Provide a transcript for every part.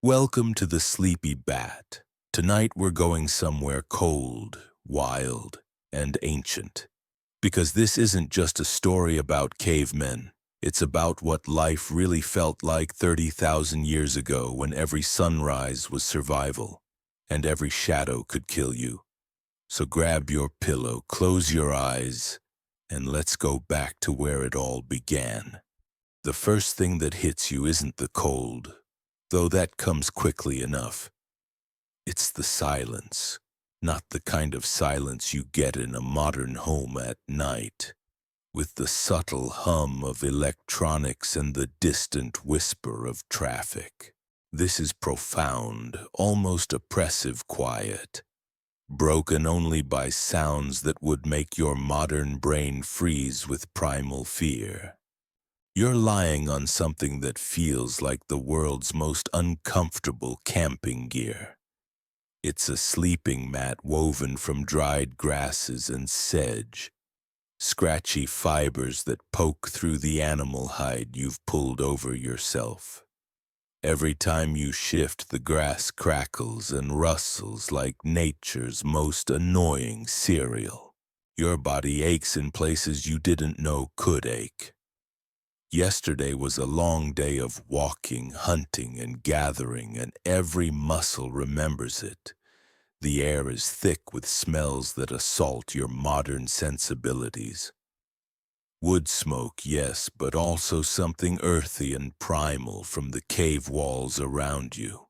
Welcome to the Sleepy Bat. Tonight we're going somewhere cold, wild, and ancient. Because this isn't just a story about cavemen. It's about what life really felt like 30,000 years ago when every sunrise was survival, and every shadow could kill you. So grab your pillow, close your eyes, and let's go back to where it all began. The first thing that hits you isn't the cold, though that comes quickly enough. It's the silence, not the kind of silence you get in a modern home at night, with the subtle hum of electronics and the distant whisper of traffic. This is profound, almost oppressive quiet, broken only by sounds that would make your modern brain freeze with primal fear. You're lying on something that feels like the world's most uncomfortable camping gear. It's a sleeping mat woven from dried grasses and sedge, scratchy fibers that poke through the animal hide you've pulled over yourself. Every time you shift, the grass crackles and rustles like nature's most annoying cereal. Your body aches in places you didn't know could ache. Yesterday was a long day of walking, hunting, and gathering, and every muscle remembers it. The air is thick with smells that assault your modern sensibilities. Wood smoke, yes, but also something earthy and primal from the cave walls around you.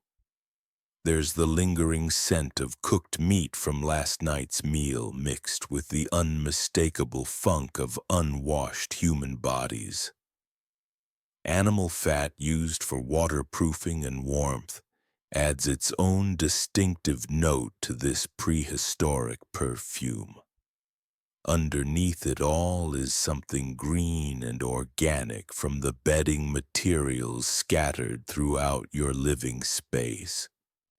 There's the lingering scent of cooked meat from last night's meal mixed with the unmistakable funk of unwashed human bodies. Animal fat used for waterproofing and warmth adds its own distinctive note to this prehistoric perfume. Underneath it all is something green and organic from the bedding materials scattered throughout your living space.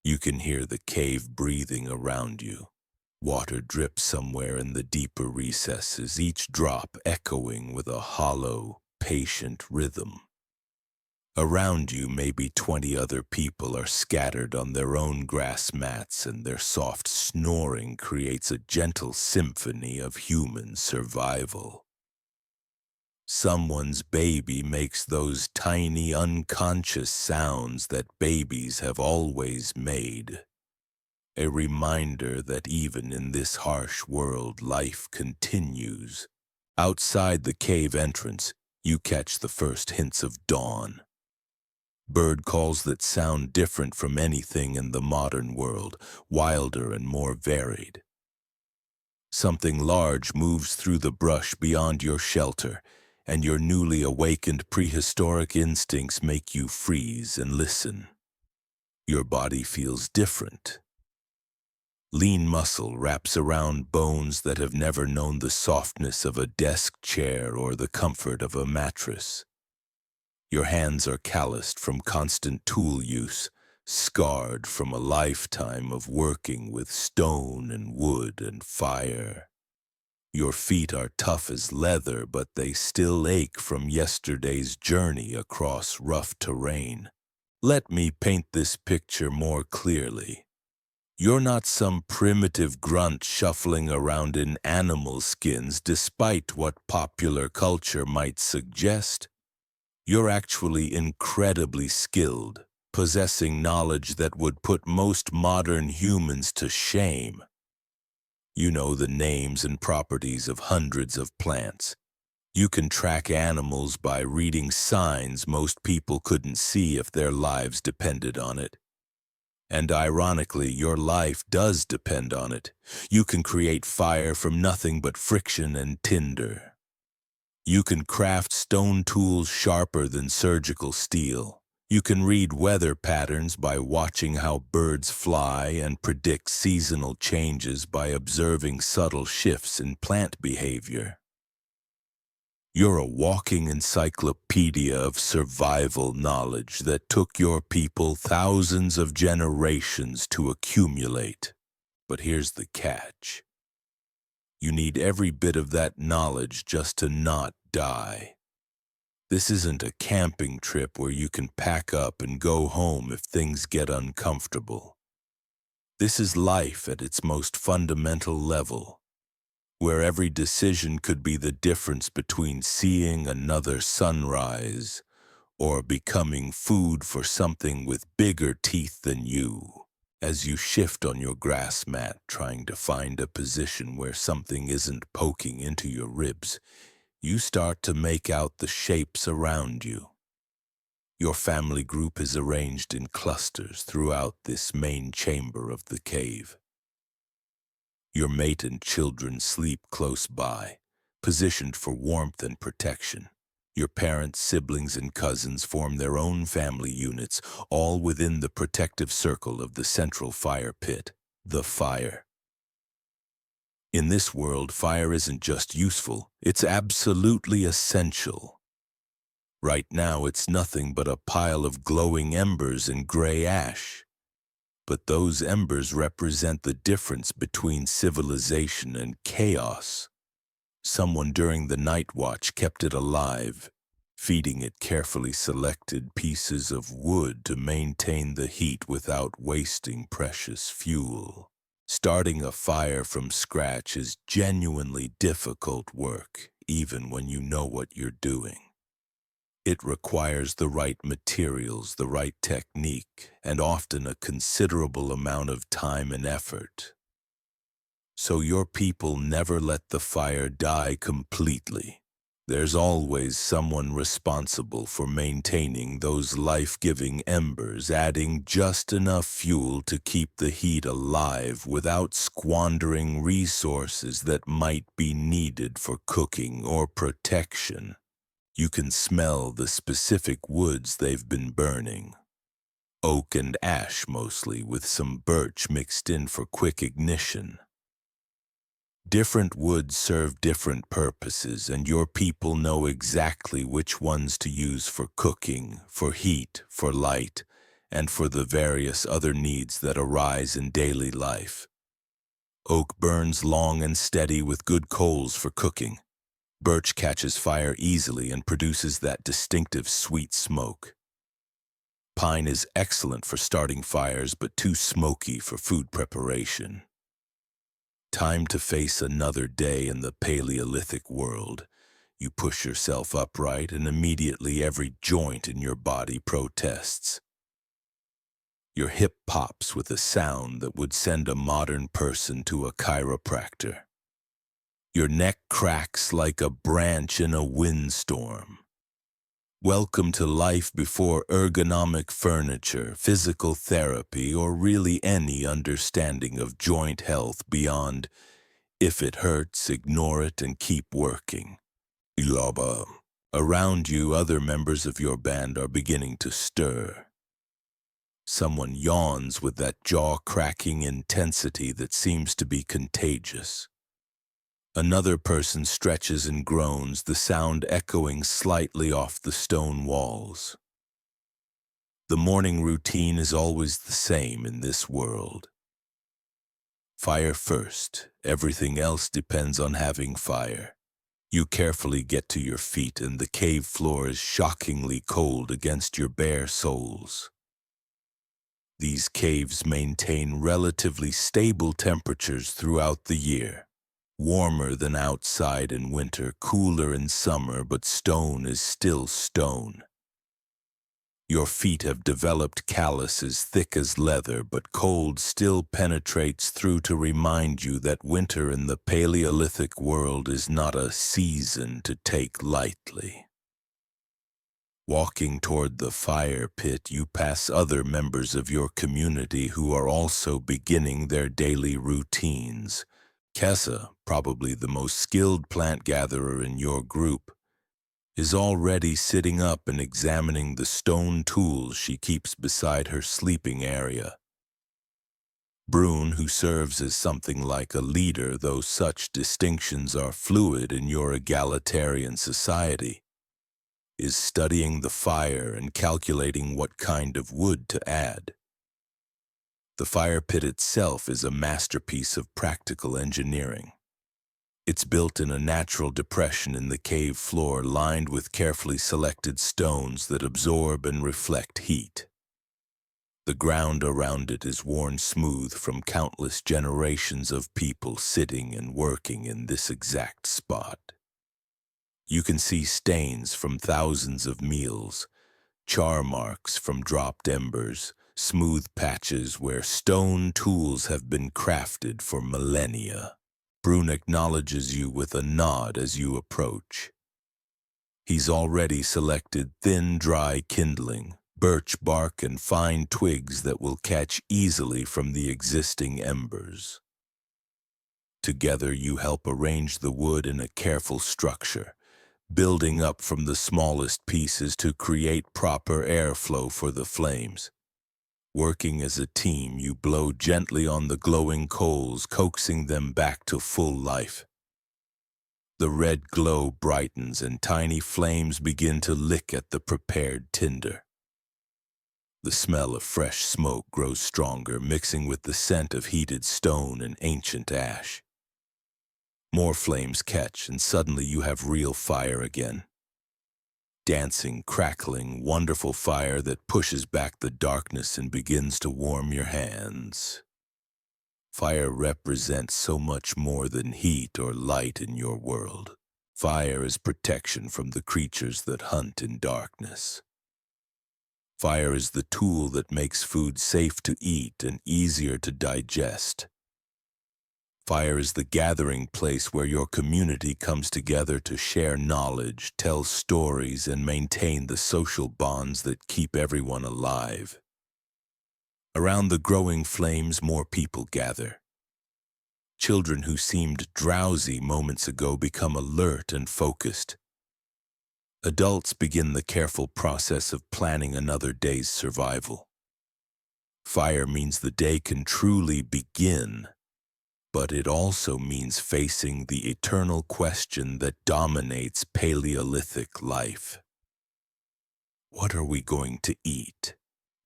You can hear the cave breathing around you. Water drips somewhere in the deeper recesses, each drop echoing with a hollow, patient rhythm. Around you, maybe 20 other people are scattered on their own grass mats, and their soft snoring creates a gentle symphony of human survival. Someone's baby makes those tiny, unconscious sounds that babies have always made. A reminder that even in this harsh world, life continues. Outside the cave entrance, you catch the first hints of dawn. Bird calls that sound different from anything in the modern world, wilder and more varied. Something large moves through the brush beyond your shelter, and your newly awakened prehistoric instincts make you freeze and listen. Your body feels different. Lean muscle wraps around bones that have never known the softness of a desk chair or the comfort of a mattress. Your hands are calloused from constant tool use, scarred from a lifetime of working with stone and wood and fire. Your feet are tough as leather, but they still ache from yesterday's journey across rough terrain. Let me paint this picture more clearly. You're not some primitive grunt shuffling around in animal skins despite what popular culture might suggest. You're actually incredibly skilled, possessing knowledge that would put most modern humans to shame. You know the names and properties of hundreds of plants. You can track animals by reading signs most people couldn't see if their lives depended on it. And ironically, your life does depend on it. You can create fire from nothing but friction and tinder. You can craft stone tools sharper than surgical steel. You can read weather patterns by watching how birds fly and predict seasonal changes by observing subtle shifts in plant behavior. You're a walking encyclopedia of survival knowledge that took your people thousands of generations to accumulate. But here's the catch. You need every bit of that knowledge just to not die. This isn't a camping trip where you can pack up and go home if things get uncomfortable. This is life at its most fundamental level, where every decision could be the difference between seeing another sunrise or becoming food for something with bigger teeth than you. As you shift on your grass mat trying to find a position where something isn't poking into your ribs, you start to make out the shapes around you. Your family group is arranged in clusters throughout this main chamber of the cave. Your mate and children sleep close by, positioned for warmth and protection. Your parents, siblings, and cousins form their own family units, all within the protective circle of the central fire pit, the fire. In this world, fire isn't just useful, it's absolutely essential. Right now, it's nothing but a pile of glowing embers and gray ash. But those embers represent the difference between civilization and chaos. Someone during the night watch kept it alive, feeding it carefully selected pieces of wood to maintain the heat without wasting precious fuel. Starting a fire from scratch is genuinely difficult work, even when you know what you're doing. It requires the right materials, the right technique, and often a considerable amount of time and effort. So your people never let the fire die completely. There's always someone responsible for maintaining those life-giving embers, adding just enough fuel to keep the heat alive without squandering resources that might be needed for cooking or protection. You can smell the specific woods they've been burning. Oak and ash mostly, with some birch mixed in for quick ignition. Different woods serve different purposes, and your people know exactly which ones to use for cooking, for heat, for light, and for the various other needs that arise in daily life. Oak burns long and steady with good coals for cooking. Birch catches fire easily and produces that distinctive sweet smoke. Pine is excellent for starting fires, but too smoky for food preparation. Time to face another day in the Paleolithic world. You push yourself upright and immediately every joint in your body protests. Your hip pops with a sound that would send a modern person to a chiropractor. Your neck cracks like a branch in a windstorm. Welcome to life before ergonomic furniture, physical therapy, or really any understanding of joint health beyond, if it hurts, ignore it and keep working. Ilaba. Around you, other members of your band are beginning to stir. Someone yawns with that jaw-cracking intensity that seems to be contagious. Another person stretches and groans, the sound echoing slightly off the stone walls. The morning routine is always the same in this world. Fire first, everything else depends on having fire. You carefully get to your feet and the cave floor is shockingly cold against your bare soles. These caves maintain relatively stable temperatures throughout the year. Warmer than outside in winter, cooler in summer, but stone is still stone. Your feet have developed calluses thick as leather, but cold still penetrates through to remind you that winter in the Paleolithic world is not a season to take lightly. Walking toward the fire pit, you pass other members of your community who are also beginning their daily routines. Kessa, probably the most skilled plant gatherer in your group, is already sitting up and examining the stone tools she keeps beside her sleeping area. Brune, who serves as something like a leader, though such distinctions are fluid in your egalitarian society, is studying the fire and calculating what kind of wood to add. The fire pit itself is a masterpiece of practical engineering. It's built in a natural depression in the cave floor lined with carefully selected stones that absorb and reflect heat. The ground around it is worn smooth from countless generations of people sitting and working in this exact spot. You can see stains from thousands of meals, char marks from dropped embers, smooth patches where stone tools have been crafted for millennia. Brune acknowledges you with a nod as you approach. He's already selected thin, dry kindling, birch bark and fine twigs that will catch easily from the existing embers. Together you help arrange the wood in a careful structure, building up from the smallest pieces to create proper airflow for the flames. Working as a team, you blow gently on the glowing coals, coaxing them back to full life. The red glow brightens and tiny flames begin to lick at the prepared tinder. The smell of fresh smoke grows stronger, mixing with the scent of heated stone and ancient ash. More flames catch, and suddenly you have real fire again. Dancing, crackling, wonderful fire that pushes back the darkness and begins to warm your hands. Fire represents so much more than heat or light in your world. Fire is protection from the creatures that hunt in darkness. Fire is the tool that makes food safe to eat and easier to digest. Fire is the gathering place where your community comes together to share knowledge, tell stories, and maintain the social bonds that keep everyone alive. Around the growing flames, more people gather. Children who seemed drowsy moments ago become alert and focused. Adults begin the careful process of planning another day's survival. Fire means the day can truly begin, but it also means facing the eternal question that dominates Paleolithic life. What are we going to eat,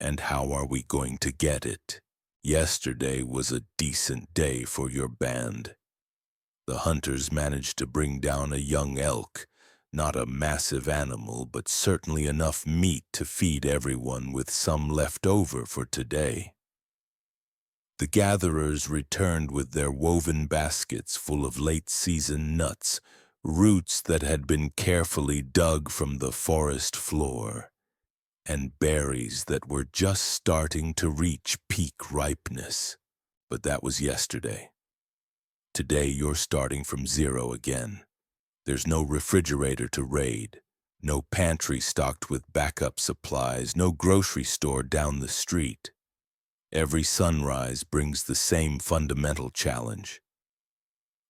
and how are we going to get it? Yesterday was a decent day for your band. The hunters managed to bring down a young elk, not a massive animal, but certainly enough meat to feed everyone with some left over for today. The gatherers returned with their woven baskets full of late-season nuts, roots that had been carefully dug from the forest floor, and berries that were just starting to reach peak ripeness. But that was yesterday. Today you're starting from zero again. There's no refrigerator to raid, no pantry stocked with backup supplies, no grocery store down the street. Every sunrise brings the same fundamental challenge.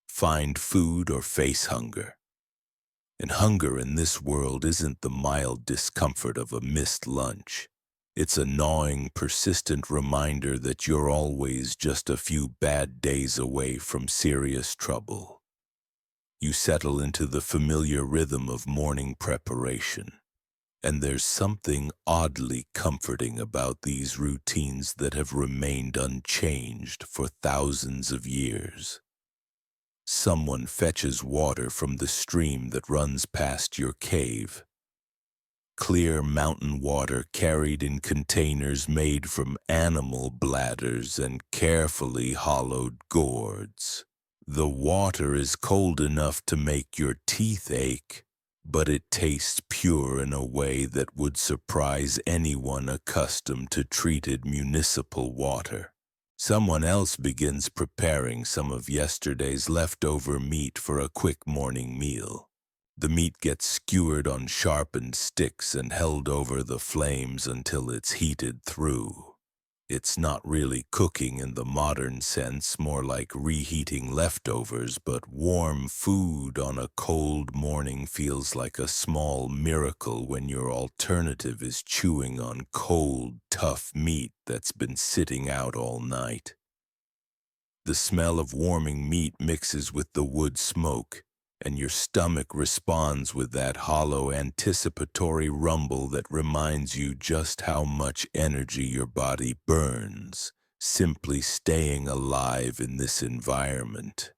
Find food or face hunger. And hunger in this world isn't the mild discomfort of a missed lunch. It's a gnawing, persistent reminder that you're always just a few bad days away from serious trouble. You settle into the familiar rhythm of morning preparation. And there's something oddly comforting about these routines that have remained unchanged for thousands of years. Someone fetches water from the stream that runs past your cave. Clear mountain water carried in containers made from animal bladders and carefully hollowed gourds. The water is cold enough to make your teeth ache, but it tastes pure in a way that would surprise anyone accustomed to treated municipal water. Someone else begins preparing some of yesterday's leftover meat for a quick morning meal. The meat gets skewered on sharpened sticks and held over the flames until it's heated through. It's not really cooking in the modern sense, more like reheating leftovers, but warm food on a cold morning feels like a small miracle when your alternative is chewing on cold, tough meat that's been sitting out all night. The smell of warming meat mixes with the wood smoke, and your stomach responds with that hollow anticipatory rumble that reminds you just how much energy your body burns, simply staying alive in this environment.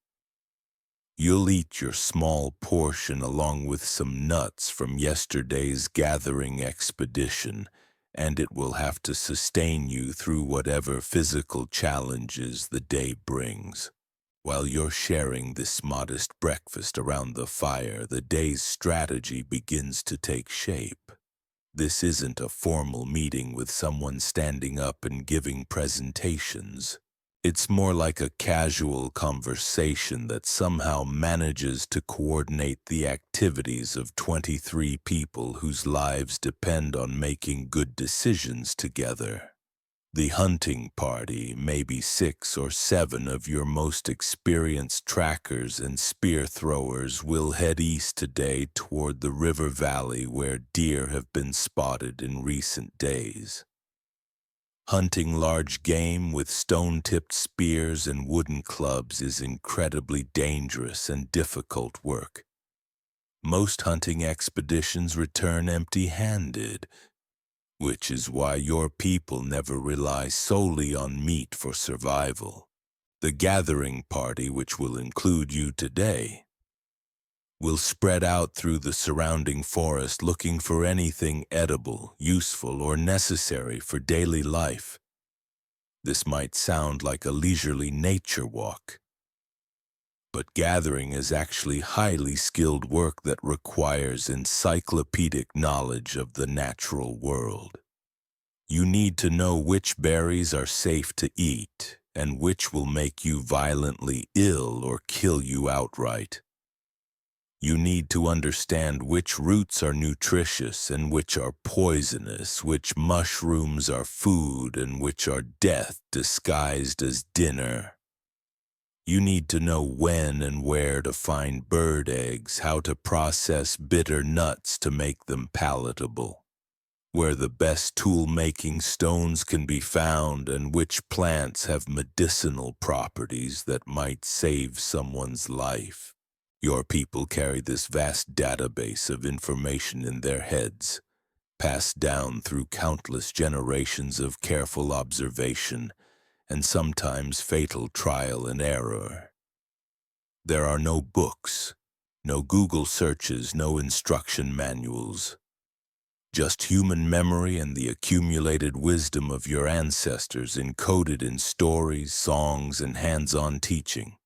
You'll eat your small portion along with some nuts from yesterday's gathering expedition, and it will have to sustain you through whatever physical challenges the day brings. While you're sharing this modest breakfast around the fire, the day's strategy begins to take shape. This isn't a formal meeting with someone standing up and giving presentations. It's more like a casual conversation that somehow manages to coordinate the activities of 23 people whose lives depend on making good decisions together. The hunting party, maybe 6 or 7 of your most experienced trackers and spear throwers, will head east today toward the river valley where deer have been spotted in recent days. Hunting large game with stone-tipped spears and wooden clubs is incredibly dangerous and difficult work. Most hunting expeditions return empty-handed, which is why your people never rely solely on meat for survival. The gathering party, which will include you today, will spread out through the surrounding forest looking for anything edible, useful, or necessary for daily life. This might sound like a leisurely nature walk, but gathering is actually highly skilled work that requires encyclopedic knowledge of the natural world. You need to know which berries are safe to eat and which will make you violently ill or kill you outright. You need to understand which roots are nutritious and which are poisonous, which mushrooms are food and which are death disguised as dinner. You need to know when and where to find bird eggs, how to process bitter nuts to make them palatable, where the best tool-making stones can be found, and which plants have medicinal properties that might save someone's life. Your people carry this vast database of information in their heads, passed down through countless generations of careful observation and sometimes fatal trial and error. There are no books, no Google searches, no instruction manuals. Just human memory and the accumulated wisdom of your ancestors encoded in stories, songs, and hands-on teaching.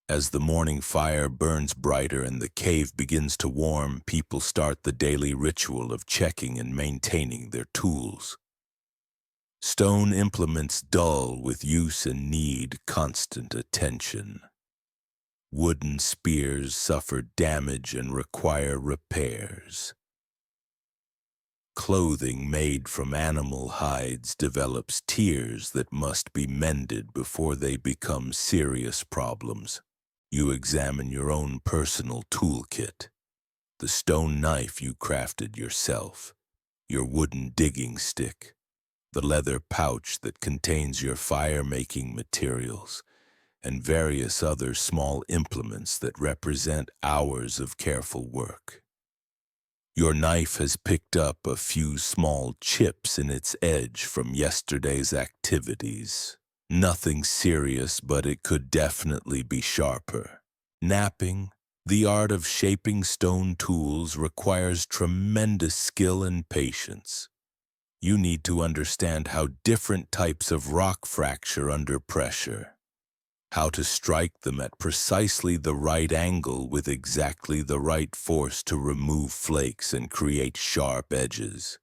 As the morning fire burns brighter and the cave begins to warm, people start the daily ritual of checking and maintaining their tools. Stone implements dull with use and need constant attention. Wooden spears suffer damage and require repairs. Clothing made from animal hides develops tears that must be mended before they become serious problems. You examine your own personal toolkit, the stone knife you crafted yourself, your wooden digging stick, the leather pouch that contains your fire-making materials, and various other small implements that represent hours of careful work. Your knife has picked up a few small chips in its edge from yesterday's activities. Nothing serious, but it could definitely be sharper. Knapping, the art of shaping stone tools, requires tremendous skill and patience. You need to understand how different types of rock fracture under pressure, how to strike them at precisely the right angle with exactly the right force to remove flakes and create sharp edges.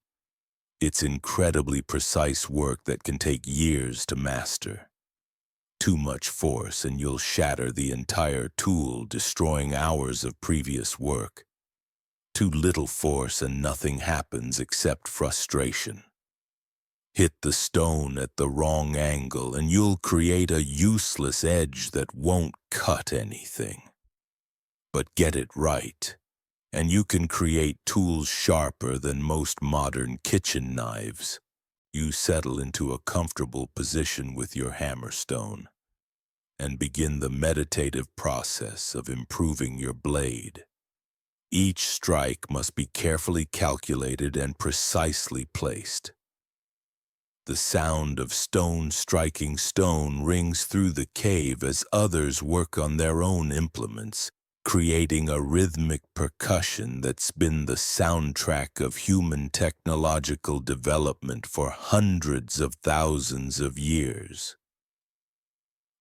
It's incredibly precise work that can take years to master. Too much force and you'll shatter the entire tool, destroying hours of previous work. Too little force and nothing happens except frustration. Hit the stone at the wrong angle and you'll create a useless edge that won't cut anything. But get it right, and you can create tools sharper than most modern kitchen knives. You settle into a comfortable position with your hammerstone and begin the meditative process of improving your blade. Each strike must be carefully calculated and precisely placed. The sound of stone striking stone rings through the cave as others work on their own implements, creating a rhythmic percussion that's been the soundtrack of human technological development for hundreds of thousands of years.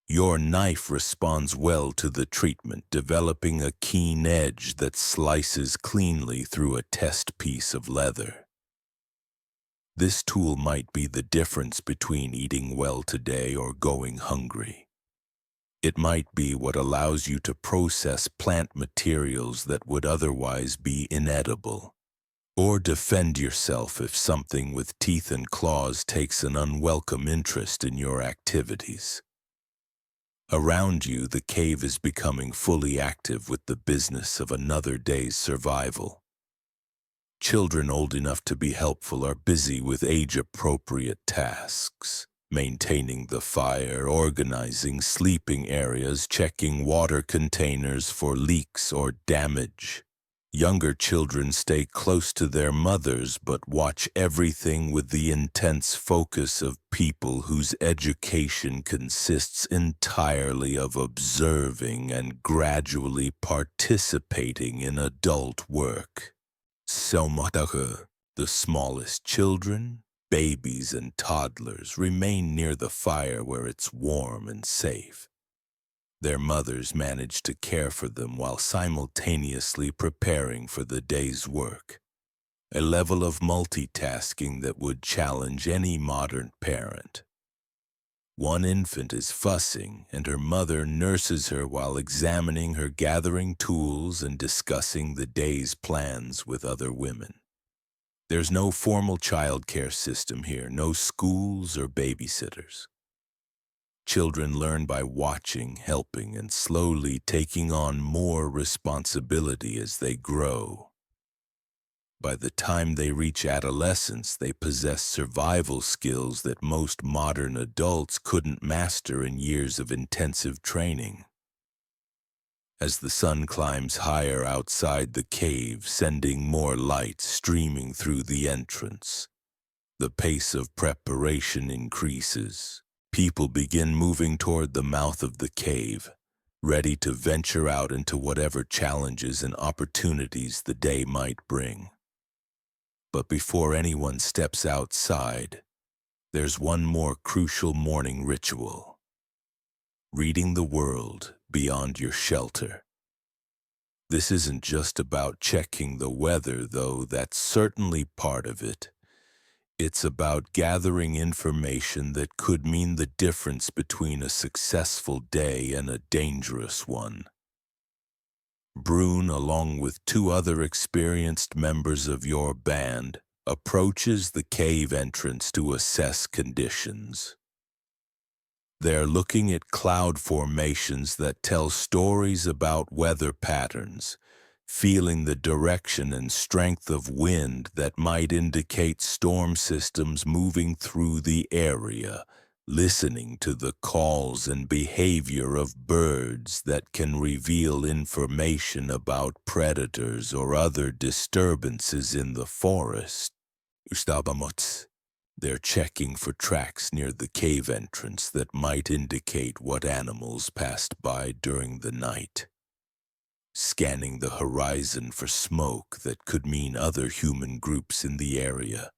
Your knife responds well to the treatment, developing a keen edge that slices cleanly through a test piece of leather. This tool might be the difference between eating well today or going hungry. It might be what allows you to process plant materials that would otherwise be inedible, or defend yourself if something with teeth and claws takes an unwelcome interest in your activities. Around you, the cave is becoming fully active with the business of another day's survival. Children old enough to be helpful are busy with age-appropriate tasks, maintaining the fire, organizing sleeping areas, checking water containers for leaks or damage. Younger children stay close to their mothers but watch everything with the intense focus of people whose education consists entirely of observing and gradually participating in adult work. The smallest children, babies and toddlers remain near the fire where it's warm and safe. Their mothers manage to care for them while simultaneously preparing for the day's work, a level of multitasking that would challenge any modern parent. One infant is fussing, and her mother nurses her while examining her gathering tools and discussing the day's plans with other women. There's no formal childcare system here, no schools or babysitters. Children learn by watching, helping, and slowly taking on more responsibility as they grow. By the time they reach adolescence, they possess survival skills that most modern adults couldn't master in years of intensive training. As the sun climbs higher outside the cave, sending more light streaming through the entrance, the pace of preparation increases. People begin moving toward the mouth of the cave, ready to venture out into whatever challenges and opportunities the day might bring. But before anyone steps outside, there's one more crucial morning ritual: reading the world beyond your shelter. This isn't just about checking the weather, though that's certainly part of it. It's about gathering information that could mean the difference between a successful day and a dangerous one. Brune, along with two other experienced members of your band, approaches the cave entrance to assess conditions. They're looking at cloud formations that tell stories about weather patterns, feeling the direction and strength of wind that might indicate storm systems moving through the area, listening to the calls and behavior of birds that can reveal information about predators or other disturbances in the forest. They're checking for tracks near the cave entrance that might indicate what animals passed by during the night. Scanning the horizon for smoke that could mean other human groups in the area.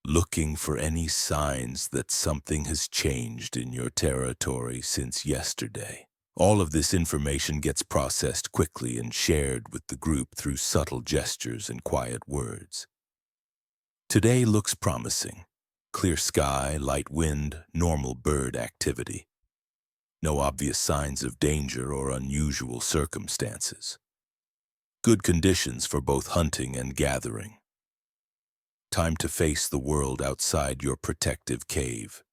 Looking for any signs that something has changed in your territory since yesterday. All of this information gets processed quickly and shared with the group through subtle gestures and quiet words. Today looks promising. Clear sky, light wind, normal bird activity. No obvious signs of danger or unusual circumstances. Good conditions for both hunting and gathering. Time to face the world outside your protective cave.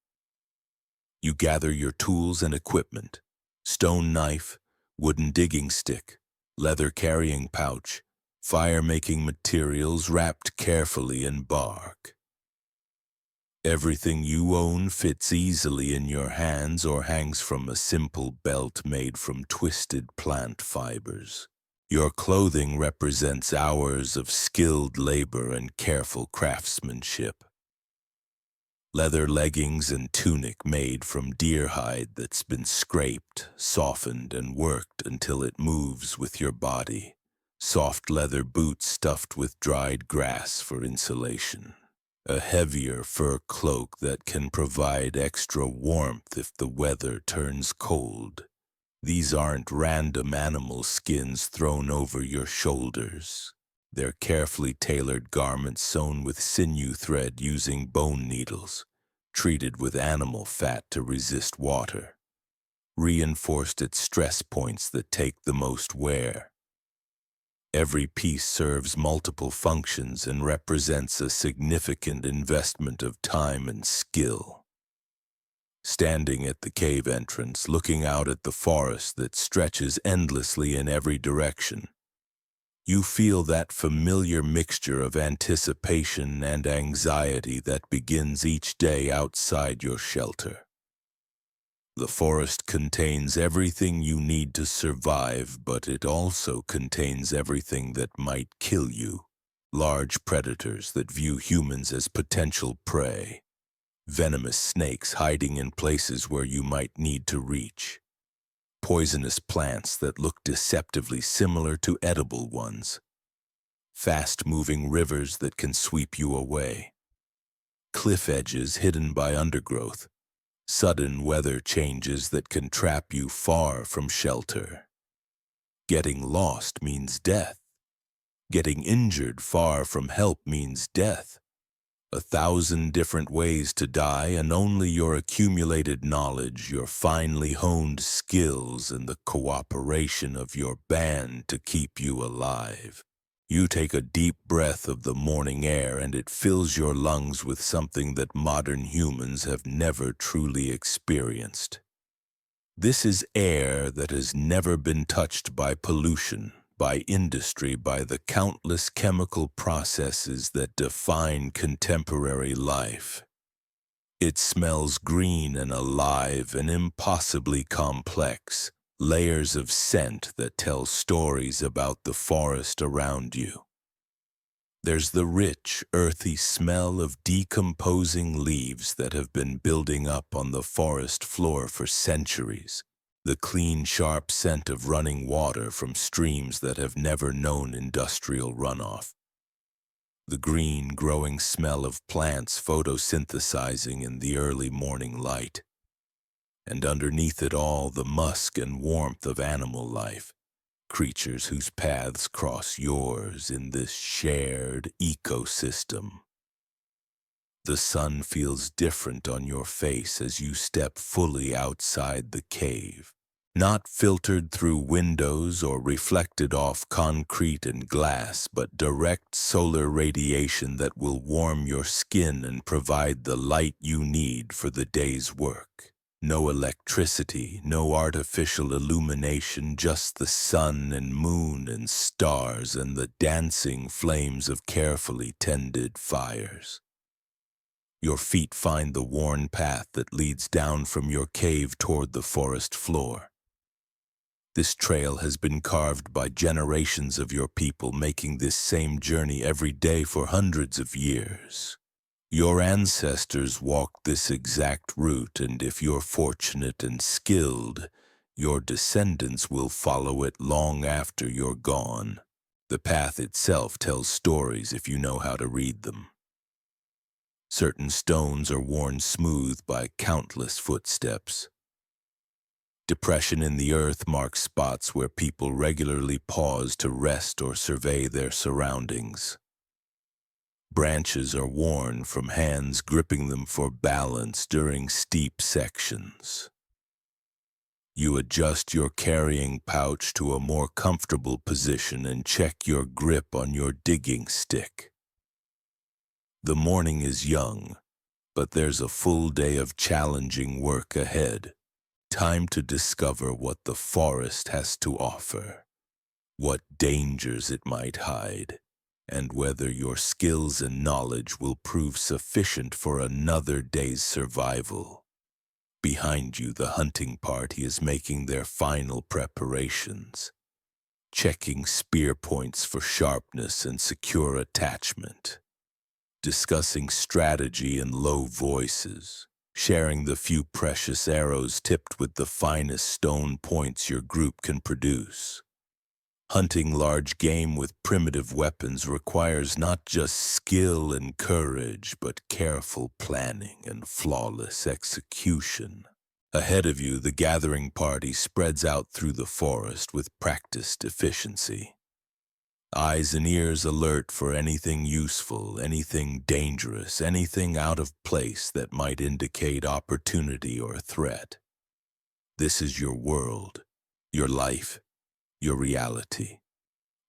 You gather your tools and equipment: stone knife, wooden digging stick, leather carrying pouch, fire-making materials wrapped carefully in bark. Everything you own fits easily in your hands or hangs from a simple belt made from twisted plant fibers. Your clothing represents hours of skilled labor and careful craftsmanship. Leather leggings and tunic made from deer hide that's been scraped, softened, and worked until it moves with your body. Soft leather boots stuffed with dried grass for insulation. A heavier fur cloak that can provide extra warmth if the weather turns cold. These aren't random animal skins thrown over your shoulders. They're carefully tailored garments sewn with sinew thread using bone needles, treated with animal fat to resist water, reinforced at stress points that take the most wear. Every piece serves multiple functions and represents a significant investment of time and skill. Standing at the cave entrance, looking out at the forest that stretches endlessly in every direction, you feel that familiar mixture of anticipation and anxiety that begins each day outside your shelter. The forest contains everything you need to survive, but it also contains everything that might kill you. Large predators that view humans as potential prey. Venomous snakes hiding in places where you might need to reach. Poisonous plants that look deceptively similar to edible ones. Fast-moving rivers that can sweep you away. Cliff edges hidden by undergrowth. Sudden weather changes that can trap you far from shelter. Getting lost means death. Getting injured far from help means death. 1,000 different ways to die, and only your accumulated knowledge, your finely honed skills, and the cooperation of your band to keep you alive. You take a deep breath of the morning air, and it fills your lungs with something that modern humans have never truly experienced. This is air that has never been touched by pollution, by industry, by the countless chemical processes that define contemporary life. It smells green and alive and impossibly complex, layers of scent that tell stories about the forest around you. There's the rich, earthy smell of decomposing leaves that have been building up on the forest floor for centuries. The clean, sharp scent of running water from streams that have never known industrial runoff. The green, growing smell of plants photosynthesizing in the early morning light. And underneath it all, the musk and warmth of animal life, creatures whose paths cross yours in this shared ecosystem. The sun feels different on your face as you step fully outside the cave, not filtered through windows or reflected off concrete and glass, but direct solar radiation that will warm your skin and provide the light you need for the day's work. No electricity, no artificial illumination, just the sun and moon and stars and the dancing flames of carefully tended fires. Your feet find the worn path that leads down from your cave toward the forest floor. This trail has been carved by generations of your people, making this same journey every day for hundreds of years. Your ancestors walked this exact route, and if you're fortunate and skilled, your descendants will follow it long after you're gone. The path itself tells stories if you know how to read them. Certain stones are worn smooth by countless footsteps. Depression in the earth marks spots where people regularly pause to rest or survey their surroundings. Branches are worn from hands gripping them for balance during steep sections. You adjust your carrying pouch to a more comfortable position and check your grip on your digging stick. The morning is young, but there's a full day of challenging work ahead. Time to discover what the forest has to offer, what dangers it might hide, and whether your skills and knowledge will prove sufficient for another day's survival. Behind you, the hunting party is making their final preparations, checking spear points for sharpness and secure attachment. discussing strategy in low voices, sharing the few precious arrows tipped with the finest stone points your group can produce. Hunting large game with primitive weapons requires not just skill and courage, but careful planning and flawless execution. Ahead of you, the gathering party spreads out through the forest with practiced efficiency. Eyes and ears alert for anything useful, anything dangerous, anything out of place that might indicate opportunity or threat. This is your world, your life, your reality.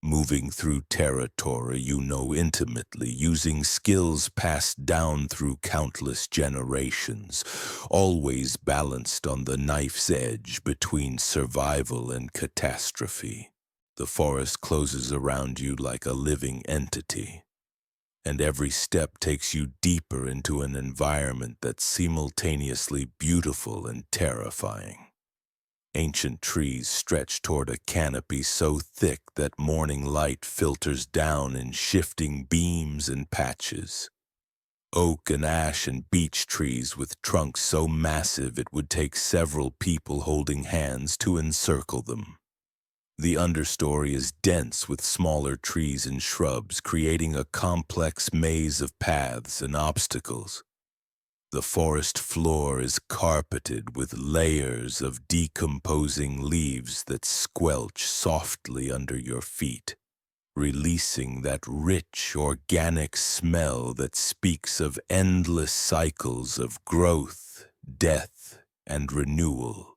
Moving through territory you know intimately, using skills passed down through countless generations, always balanced on the knife's edge between survival and catastrophe. The forest closes around you like a living entity, and every step takes you deeper into an environment that's simultaneously beautiful and terrifying. Ancient trees stretch toward a canopy so thick that morning light filters down in shifting beams and patches. Oak and ash and beech trees with trunks so massive it would take several people holding hands to encircle them. The understory is dense with smaller trees and shrubs, creating a complex maze of paths and obstacles. The forest floor is carpeted with layers of decomposing leaves that squelch softly under your feet, releasing that rich, organic smell that speaks of endless cycles of growth, death, and renewal.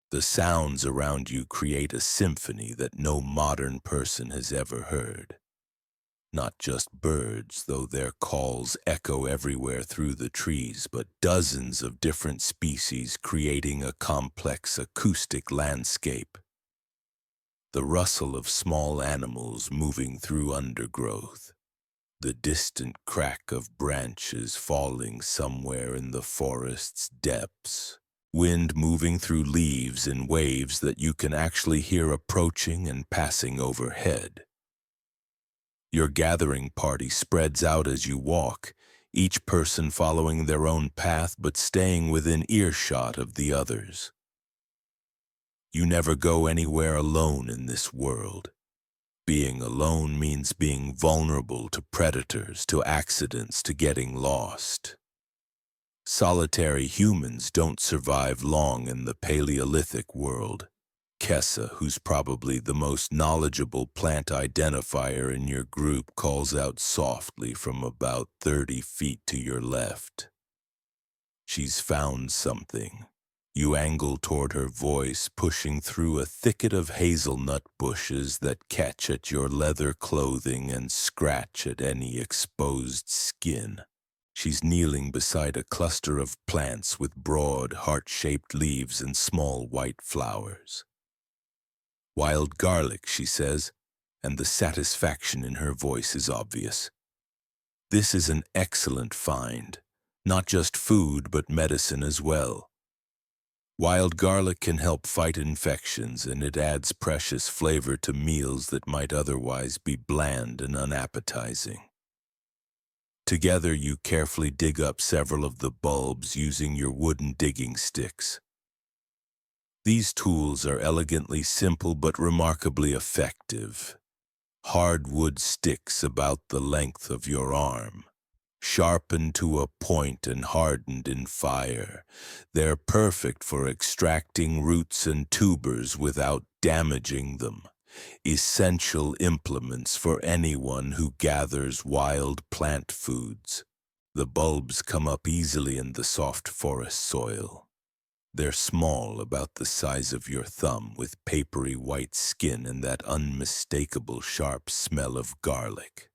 The sounds around you create a symphony that no modern person has ever heard. Not just birds, though their calls echo everywhere through the trees, but dozens of different species creating a complex acoustic landscape. The rustle of small animals moving through undergrowth, the distant crack of branches falling somewhere in the forest's depths, wind moving through leaves in waves that you can actually hear approaching and passing overhead. Your gathering party spreads out as you walk, each person following their own path but staying within earshot of the others. You never go anywhere alone in this world. Being alone means being vulnerable to predators, to accidents, to getting lost. Solitary humans don't survive long in the Paleolithic world. Kessa, who's probably the most knowledgeable plant identifier in your group, calls out softly from about 30 feet to your left. She's found something. You angle toward her voice, pushing through a thicket of hazelnut bushes that catch at your leather clothing and scratch at any exposed skin. She's kneeling beside a cluster of plants with broad, heart-shaped leaves and small white flowers. "Wild garlic," she says, and the satisfaction in her voice is obvious. This is an excellent find, not just food but medicine as well. Wild garlic can help fight infections, and it adds precious flavor to meals that might otherwise be bland and unappetizing. Together you carefully dig up several of the bulbs using your wooden digging sticks. These tools are elegantly simple but remarkably effective. Hardwood sticks about the length of your arm, sharpened to a point and hardened in fire. They're perfect for extracting roots and tubers without damaging them. Essential implements for anyone who gathers wild plant foods. The bulbs come up easily in the soft forest soil. They're small, about the size of your thumb, with papery white skin and that unmistakable sharp smell of garlic.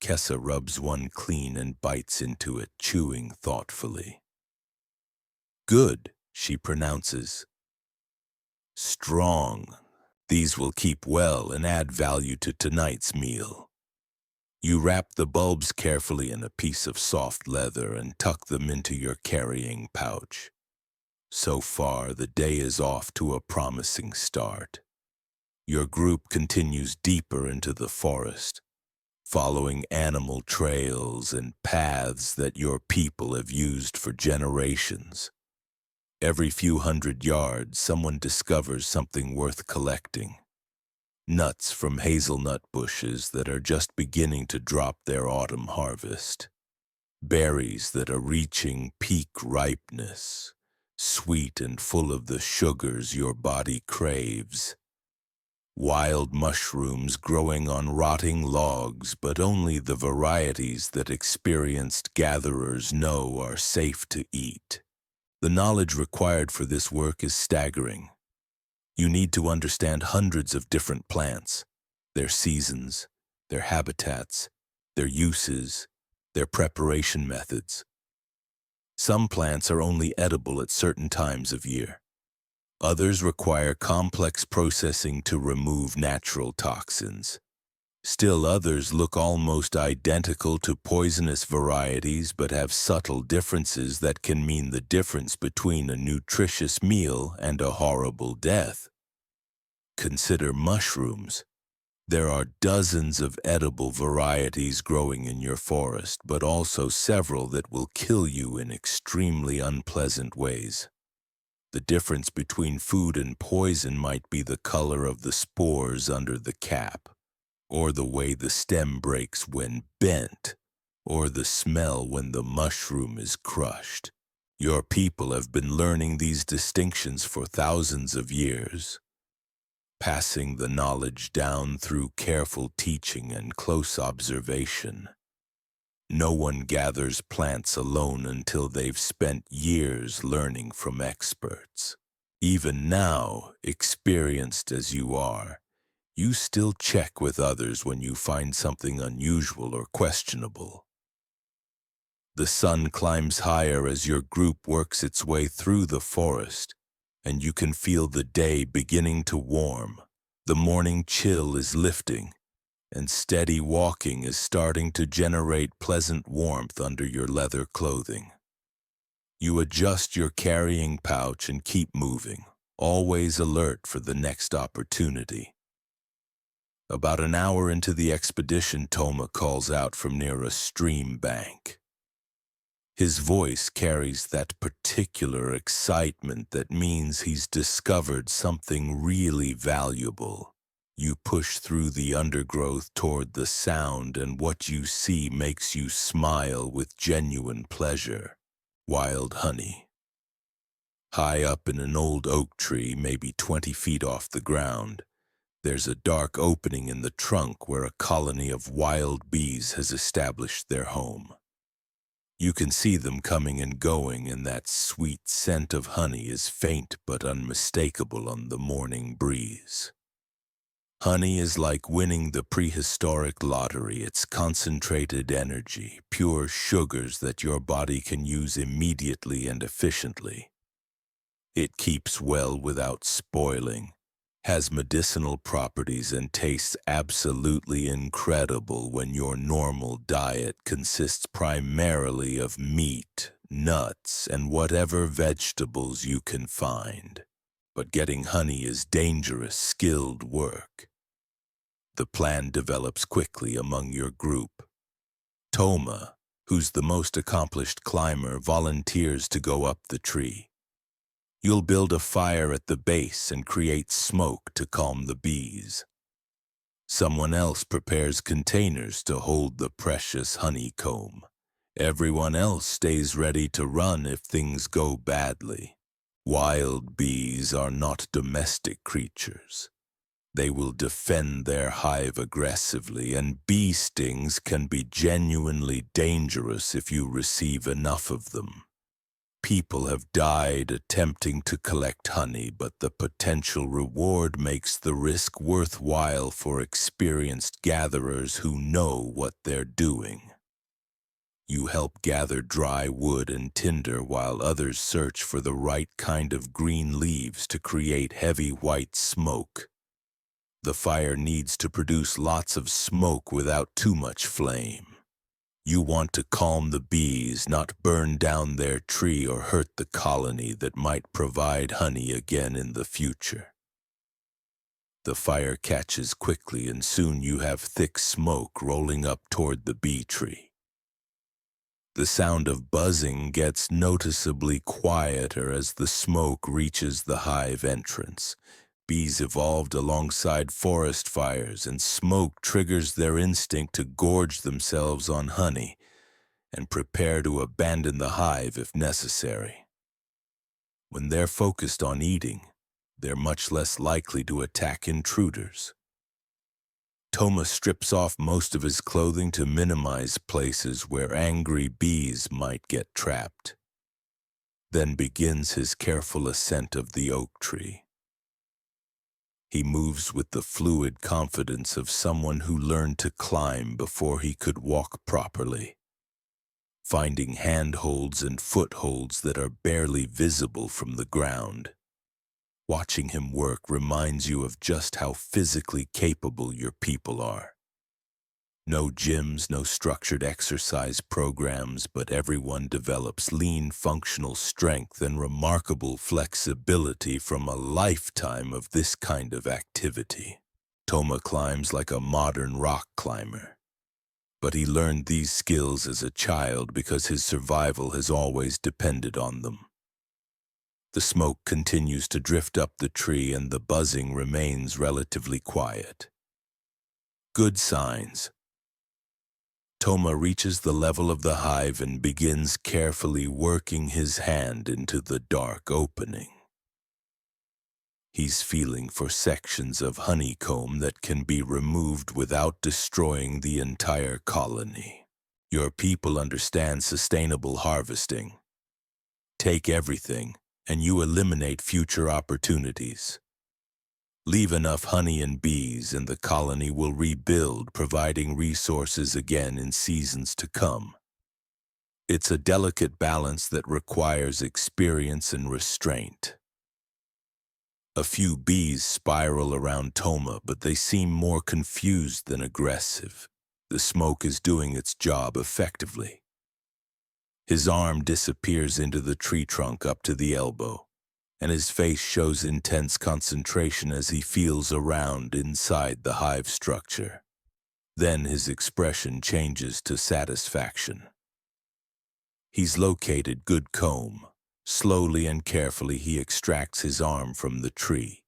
Kessa rubs one clean and bites into it, chewing thoughtfully. "Good," she pronounces. "Strong. These will keep well and add value to tonight's meal." You wrap the bulbs carefully in a piece of soft leather and tuck them into your carrying pouch. So far, the day is off to a promising start. Your group continues deeper into the forest, following animal trails and paths that your people have used for generations. Every few hundred yards, someone discovers something worth collecting. Nuts from hazelnut bushes that are just beginning to drop their autumn harvest. Berries that are reaching peak ripeness, sweet and full of the sugars your body craves. Wild mushrooms growing on rotting logs, but only the varieties that experienced gatherers know are safe to eat. The knowledge required for this work is staggering. You need to understand hundreds of different plants, their seasons, their habitats, their uses, their preparation methods. Some plants are only edible at certain times of year. Others require complex processing to remove natural toxins. Still others look almost identical to poisonous varieties but have subtle differences that can mean the difference between a nutritious meal and a horrible death. Consider mushrooms. There are dozens of edible varieties growing in your forest, but also several that will kill you in extremely unpleasant ways. The difference between food and poison might be the color of the spores under the cap, or the way the stem breaks when bent, or the smell when the mushroom is crushed. Your people have been learning these distinctions for thousands of years, passing the knowledge down through careful teaching and close observation. No one gathers plants alone until they've spent years learning from experts. Even now, experienced as you are, you still check with others when you find something unusual or questionable. The sun climbs higher as your group works its way through the forest, and you can feel the day beginning to warm. The morning chill is lifting, and steady walking is starting to generate pleasant warmth under your leather clothing. You adjust your carrying pouch and keep moving, always alert for the next opportunity. About an hour into the expedition, Toma calls out from near a stream bank. His voice carries that particular excitement that means he's discovered something really valuable. You push through the undergrowth toward the sound, and what you see makes you smile with genuine pleasure. Wild honey. High up in an old oak tree, maybe 20 feet off the ground, there's a dark opening in the trunk where a colony of wild bees has established their home. You can see them coming and going, and that sweet scent of honey is faint but unmistakable on the morning breeze. Honey is like winning the prehistoric lottery. It's concentrated energy, pure sugars that your body can use immediately and efficiently. It keeps well without spoiling, has medicinal properties, and tastes absolutely incredible when your normal diet consists primarily of meat, nuts, and whatever vegetables you can find. But getting honey is dangerous, skilled work. The plan develops quickly among your group. Toma, who's the most accomplished climber, volunteers to go up the tree. You'll build a fire at the base and create smoke to calm the bees. Someone else prepares containers to hold the precious honeycomb. Everyone else stays ready to run if things go badly. Wild bees are not domestic creatures. They will defend their hive aggressively, and bee stings can be genuinely dangerous if you receive enough of them. People have died attempting to collect honey, but the potential reward makes the risk worthwhile for experienced gatherers who know what they're doing. You help gather dry wood and tinder while others search for the right kind of green leaves to create heavy white smoke. The fire needs to produce lots of smoke without too much flame. You want to calm the bees, not burn down their tree or hurt the colony that might provide honey again in the future. The fire catches quickly, and soon you have thick smoke rolling up toward the bee tree. The sound of buzzing gets noticeably quieter as the smoke reaches the hive entrance. Bees evolved alongside forest fires, and smoke triggers their instinct to gorge themselves on honey and prepare to abandon the hive if necessary. When they're focused on eating, they're much less likely to attack intruders. Toma strips off most of his clothing to minimize places where angry bees might get trapped, then begins his careful ascent of the oak tree. He moves with the fluid confidence of someone who learned to climb before he could walk properly, finding handholds and footholds that are barely visible from the ground. Watching him work reminds you of just how physically capable your people are. No gyms, no structured exercise programs, but everyone develops lean functional strength and remarkable flexibility from a lifetime of this kind of activity. Toma climbs like a modern rock climber, but he learned these skills as a child because his survival has always depended on them. The smoke continues to drift up the tree and the buzzing remains relatively quiet. Good signs. Toma reaches the level of the hive and begins carefully working his hand into the dark opening. He's feeling for sections of honeycomb that can be removed without destroying the entire colony. Your people understand sustainable harvesting. Take everything, and you eliminate future opportunities. Leave enough honey and bees, and the colony will rebuild, providing resources again in seasons to come. It's a delicate balance that requires experience and restraint. A few bees spiral around Toma, but they seem more confused than aggressive. The smoke is doing its job effectively. His arm disappears into the tree trunk up to the elbow, and his face shows intense concentration as he feels around inside the hive structure. Then his expression changes to satisfaction. He's located good comb. Slowly and carefully he extracts his arm from the tree.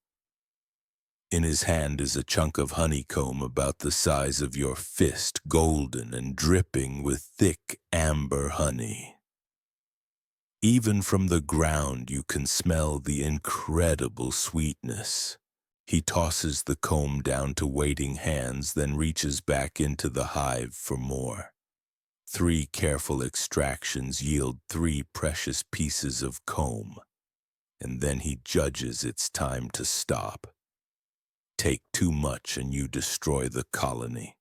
In his hand is a chunk of honeycomb about the size of your fist, golden and dripping with thick amber honey. Even from the ground you can smell the incredible sweetness. He tosses the comb down to waiting hands, then reaches back into the hive for more. 3 careful extractions yield 3 precious pieces of comb, and then he judges it's time to stop. Take too much and you destroy the colony.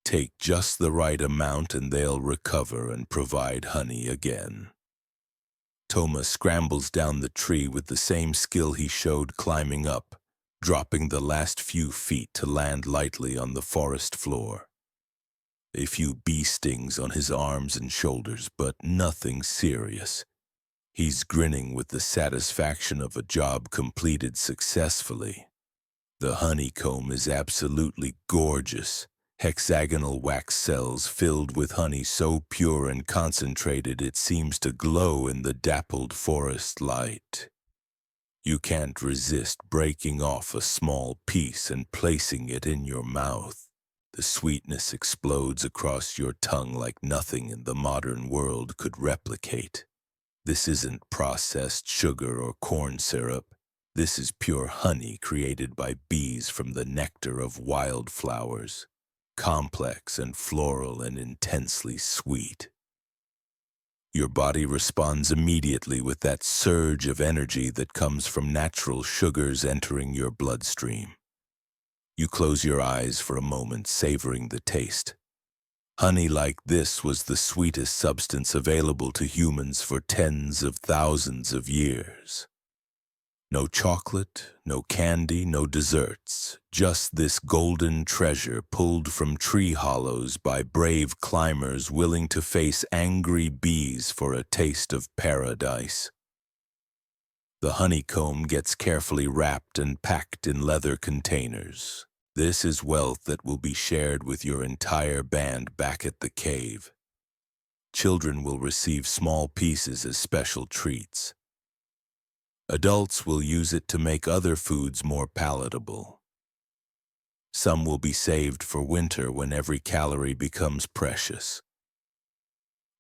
Take just the right amount and they'll recover and provide honey again. Toma scrambles down the tree with the same skill he showed climbing up, dropping the last few feet to land lightly on the forest floor. A few bee stings on his arms and shoulders, but nothing serious. He's grinning with the satisfaction of a job completed successfully. The honeycomb is absolutely gorgeous. Hexagonal wax cells filled with honey so pure and concentrated it seems to glow in the dappled forest light. You can't resist breaking off a small piece and placing it in your mouth. The sweetness explodes across your tongue like nothing in the modern world could replicate. This isn't processed sugar or corn syrup. This is pure honey created by bees from the nectar of wildflowers. Complex and floral and intensely sweet. Your body responds immediately with that surge of energy that comes from natural sugars entering your bloodstream. You close your eyes for a moment, savoring the taste. Honey like this was the sweetest substance available to humans for tens of thousands of years. No chocolate, no candy, no desserts, just this golden treasure pulled from tree hollows by brave climbers willing to face angry bees for a taste of paradise. The honeycomb gets carefully wrapped and packed in leather containers. This is wealth that will be shared with your entire band back at the cave. Children will receive small pieces as special treats. Adults will use it to make other foods more palatable. Some will be saved for winter when every calorie becomes precious.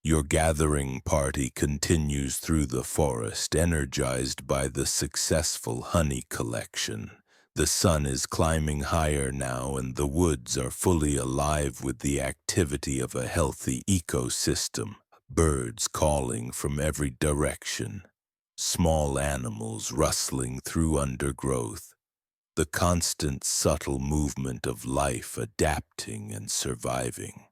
Your gathering party continues through the forest, energized by the successful honey collection. The sun is climbing higher now, and the woods are fully alive with the activity of a healthy ecosystem. Birds calling from every direction, small animals rustling through undergrowth, the constant subtle movement of life adapting and surviving.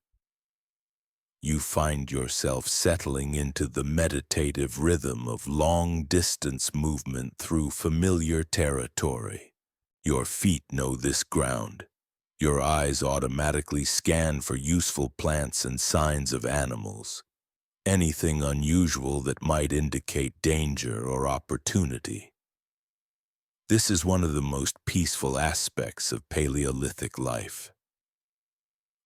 You find yourself settling into the meditative rhythm of long-distance movement through familiar territory. Your feet know this ground. Your eyes automatically scan for useful plants and signs of animals, anything unusual that might indicate danger or opportunity. This is one of the most peaceful aspects of Paleolithic life.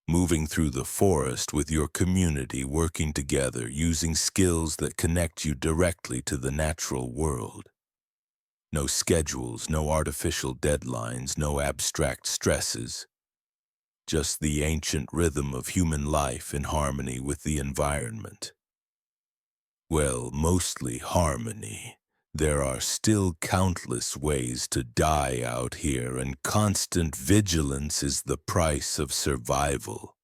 Moving through the forest with your community, working together, using skills that connect you directly to the natural world. No schedules, no artificial deadlines, no abstract stresses. Just the ancient rhythm of human life in harmony with the environment. Well, mostly harmony. There are still countless ways to die out here, and constant vigilance is the price of survival.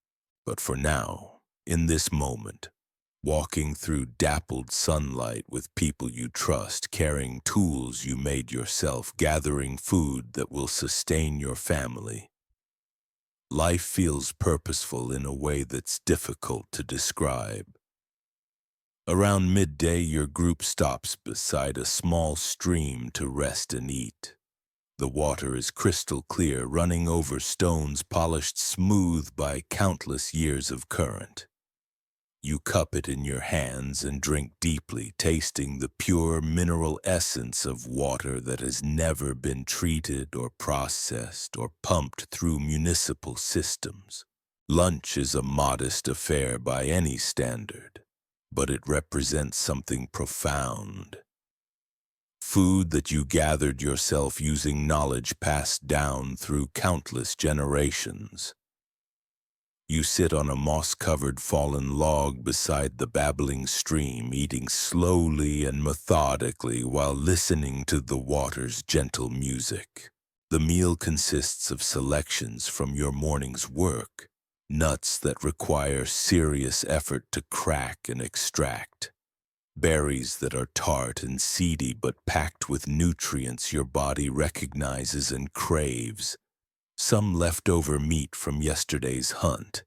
But for now, in this moment, walking through dappled sunlight with people you trust, carrying tools you made yourself, gathering food that will sustain your family, life feels purposeful in a way that's difficult to describe. Around midday, your group stops beside a small stream to rest and eat. The water is crystal clear, running over stones polished smooth by countless years of current. You cup it in your hands and drink deeply, tasting the pure mineral essence of water that has never been treated or processed or pumped through municipal systems. Lunch is a modest affair by any standard, but it represents something profound. Food that you gathered yourself using knowledge passed down through countless generations. You sit on a moss-covered fallen log beside the babbling stream, eating slowly and methodically while listening to the water's gentle music. The meal consists of selections from your morning's work, nuts that require serious effort to crack and extract, berries that are tart and seedy but packed with nutrients your body recognizes and craves, some leftover meat from yesterday's hunt,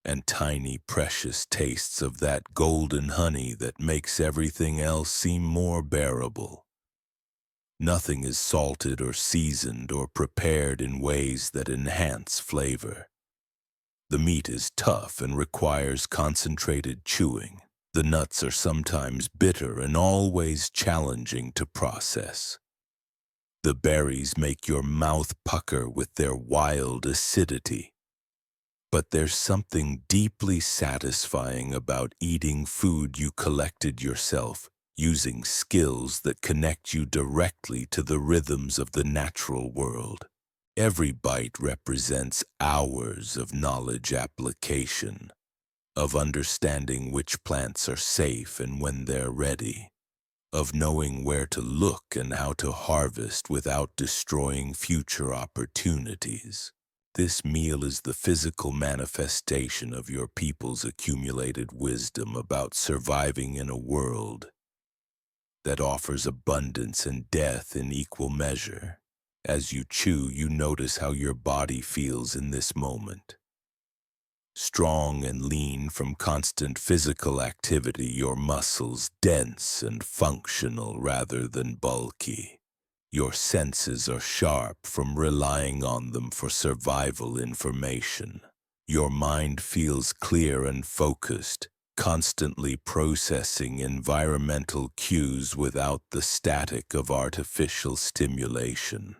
and tiny precious tastes of that golden honey that makes everything else seem more bearable. Nothing is salted or seasoned or prepared in ways that enhance flavor. The meat is tough and requires concentrated chewing. The nuts are sometimes bitter and always challenging to process. The berries make your mouth pucker with their wild acidity. But there's something deeply satisfying about eating food you collected yourself, using skills that connect you directly to the rhythms of the natural world. Every bite represents hours of knowledge application, of understanding which plants are safe and when they're ready, of knowing where to look and how to harvest without destroying future opportunities. This meal is the physical manifestation of your people's accumulated wisdom about surviving in a world that offers abundance and death in equal measure. As you chew, you notice how your body feels in this moment. Strong and lean from constant physical activity, your muscles dense and functional rather than bulky. Your senses are sharp from relying on them for survival information. Your mind feels clear and focused, constantly processing environmental cues without the static of artificial stimulation.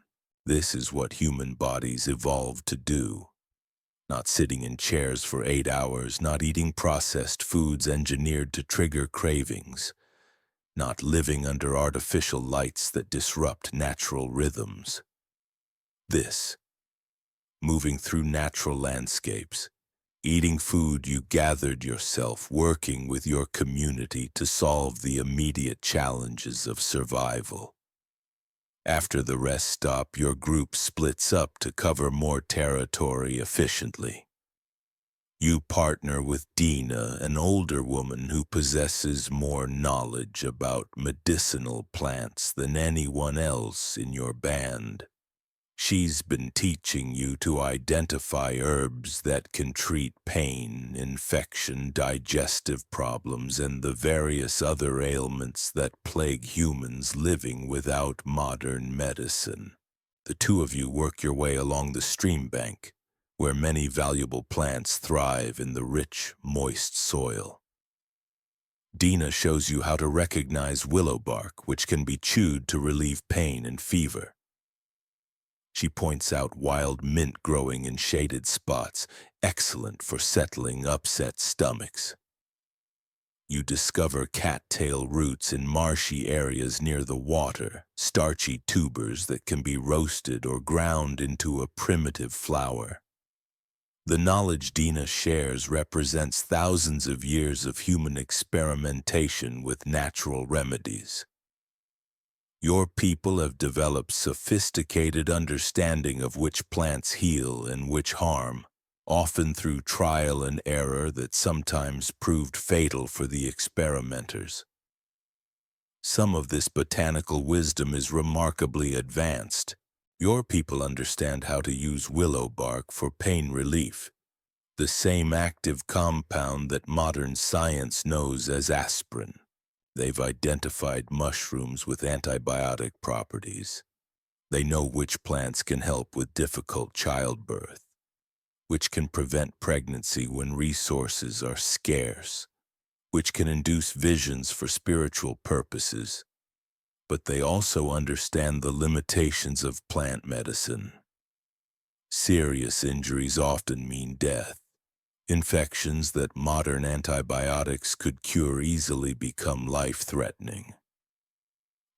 This is what human bodies evolved to do. Not sitting in chairs for 8 hours, not eating processed foods engineered to trigger cravings, not living under artificial lights that disrupt natural rhythms. This, moving through natural landscapes, eating food you gathered yourself, working with your community to solve the immediate challenges of survival. After the rest stop, your group splits up to cover more territory efficiently. You partner with Dina, an older woman who possesses more knowledge about medicinal plants than anyone else in your band. She's been teaching you to identify herbs that can treat pain, infection, digestive problems, and the various other ailments that plague humans living without modern medicine. The two of you work your way along the stream bank, where many valuable plants thrive in the rich, moist soil. Dina shows you how to recognize willow bark, which can be chewed to relieve pain and fever. She points out wild mint growing in shaded spots, excellent for settling upset stomachs. You discover cattail roots in marshy areas near the water, starchy tubers that can be roasted or ground into a primitive flour. The knowledge Dina shares represents thousands of years of human experimentation with natural remedies. Your people have developed sophisticated understanding of which plants heal and which harm, often through trial and error that sometimes proved fatal for the experimenters. Some of this botanical wisdom is remarkably advanced. Your people understand how to use willow bark for pain relief, the same active compound that modern science knows as aspirin. They've identified mushrooms with antibiotic properties. They know which plants can help with difficult childbirth, which can prevent pregnancy when resources are scarce, which can induce visions for spiritual purposes. But they also understand the limitations of plant medicine. Serious injuries often mean death. Infections that modern antibiotics could cure easily become life-threatening.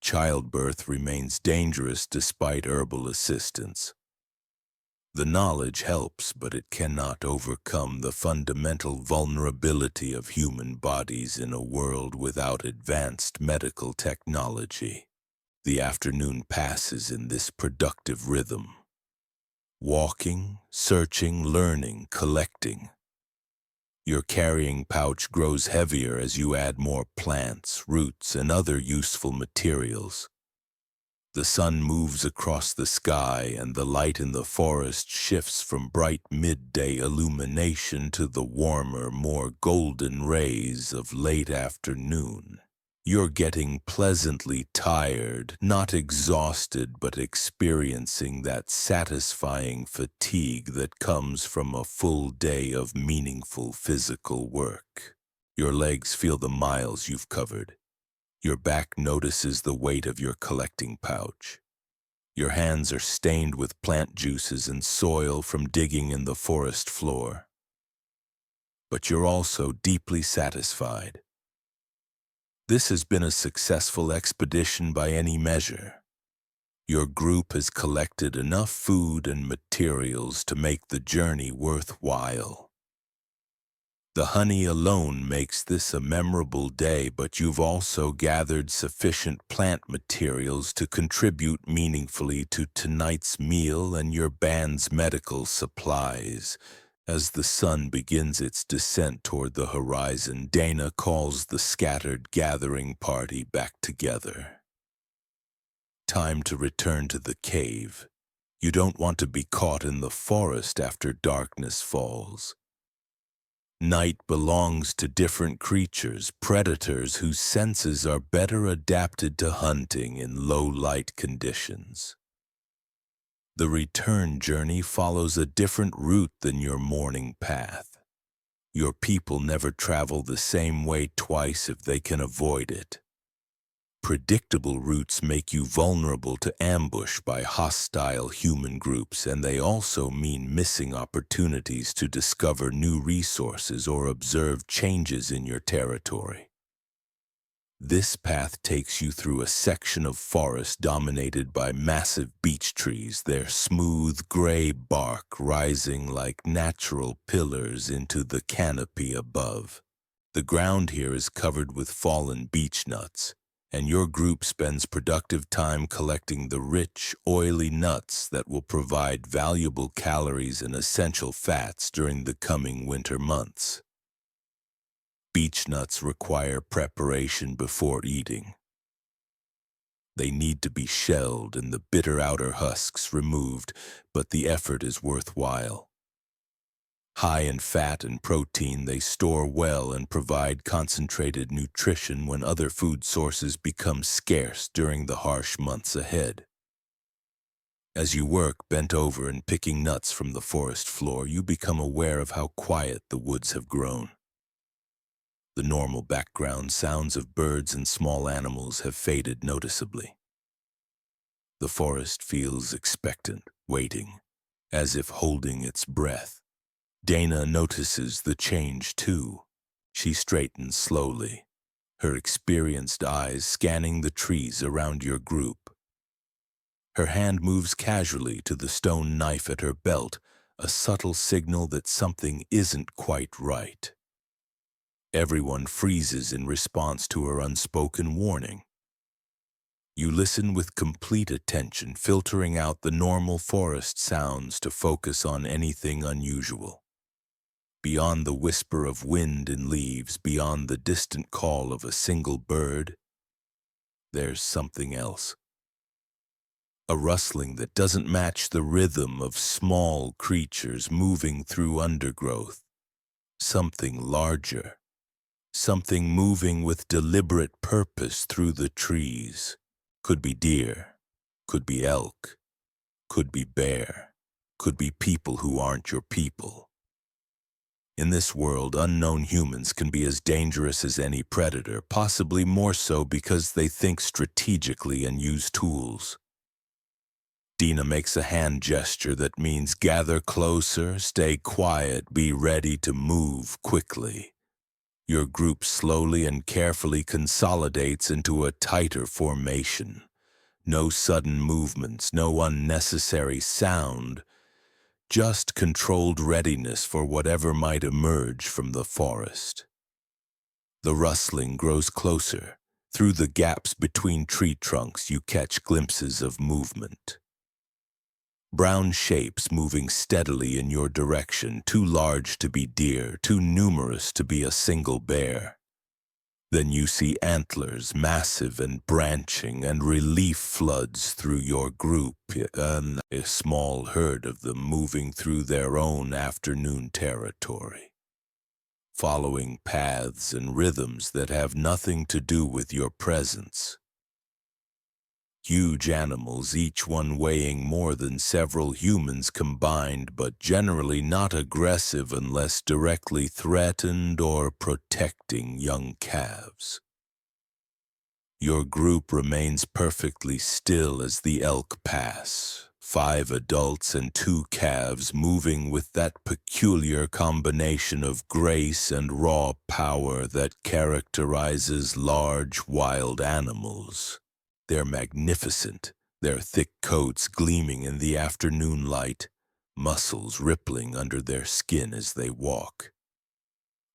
Childbirth remains dangerous despite herbal assistance. The knowledge helps, but it cannot overcome the fundamental vulnerability of human bodies in a world without advanced medical technology. The afternoon passes in this productive rhythm. Walking, searching, learning, collecting. Your carrying pouch grows heavier as you add more plants, roots, and other useful materials. The sun moves across the sky, and the light in the forest shifts from bright midday illumination to the warmer, more golden rays of late afternoon. You're getting pleasantly tired, not exhausted, but experiencing that satisfying fatigue that comes from a full day of meaningful physical work. Your legs feel the miles you've covered. Your back notices the weight of your collecting pouch. Your hands are stained with plant juices and soil from digging in the forest floor. But you're also deeply satisfied. This has been a successful expedition by any measure. Your group has collected enough food and materials to make the journey worthwhile. The honey alone makes this a memorable day, but you've also gathered sufficient plant materials to contribute meaningfully to tonight's meal and your band's medical supplies. As the sun begins its descent toward the horizon, Dana calls the scattered gathering party back together. Time to return to the cave. You don't want to be caught in the forest after darkness falls. Night belongs to different creatures, predators whose senses are better adapted to hunting in low-light conditions. The return journey follows a different route than your morning path. Your people never travel the same way twice if they can avoid it. Predictable routes make you vulnerable to ambush by hostile human groups, and they also mean missing opportunities to discover new resources or observe changes in your territory. This path takes you through a section of forest dominated by massive beech trees, their smooth gray bark rising like natural pillars into the canopy above. The ground here is covered with fallen beech nuts, and your group spends productive time collecting the rich, oily nuts that will provide valuable calories and essential fats during the coming winter months. Beech nuts require preparation before eating. They need to be shelled and the bitter outer husks removed, but the effort is worthwhile. High in fat and protein, they store well and provide concentrated nutrition when other food sources become scarce during the harsh months ahead. As you work bent over and picking nuts from the forest floor, you become aware of how quiet the woods have grown. The normal background sounds of birds and small animals have faded noticeably. The forest feels expectant, waiting, as if holding its breath. Dana notices the change too. She straightens slowly, her experienced eyes scanning the trees around your group. Her hand moves casually to the stone knife at her belt, a subtle signal that something isn't quite right. Everyone freezes in response to her unspoken warning. You listen with complete attention, filtering out the normal forest sounds to focus on anything unusual. Beyond the whisper of wind in leaves, beyond the distant call of a single bird, there's something else. A rustling that doesn't match the rhythm of small creatures moving through undergrowth. Something larger. Something moving with deliberate purpose through the trees. Could be deer, could be elk, could be bear, could be people who aren't your people. In this world, unknown humans can be as dangerous as any predator, possibly more so because they think strategically and use tools. Dina makes a hand gesture that means gather closer, stay quiet, be ready to move quickly. Your group slowly and carefully consolidates into a tighter formation. No sudden movements, no unnecessary sound, just controlled readiness for whatever might emerge from the forest. The rustling grows closer. Through the gaps between tree trunks, you catch glimpses of movement. Brown shapes moving steadily in your direction, too large to be deer, too numerous to be a single bear. Then you see antlers, massive and branching, and relief floods through your group, and a small herd of them moving through their own afternoon territory, following paths and rhythms that have nothing to do with your presence. Huge animals, each one weighing more than several humans combined, but generally not aggressive unless directly threatened or protecting young calves. Your group remains perfectly still as the elk pass, 5 adults and 2 calves moving with that peculiar combination of grace and raw power that characterizes large wild animals. They're magnificent, their thick coats gleaming in the afternoon light, muscles rippling under their skin as they walk.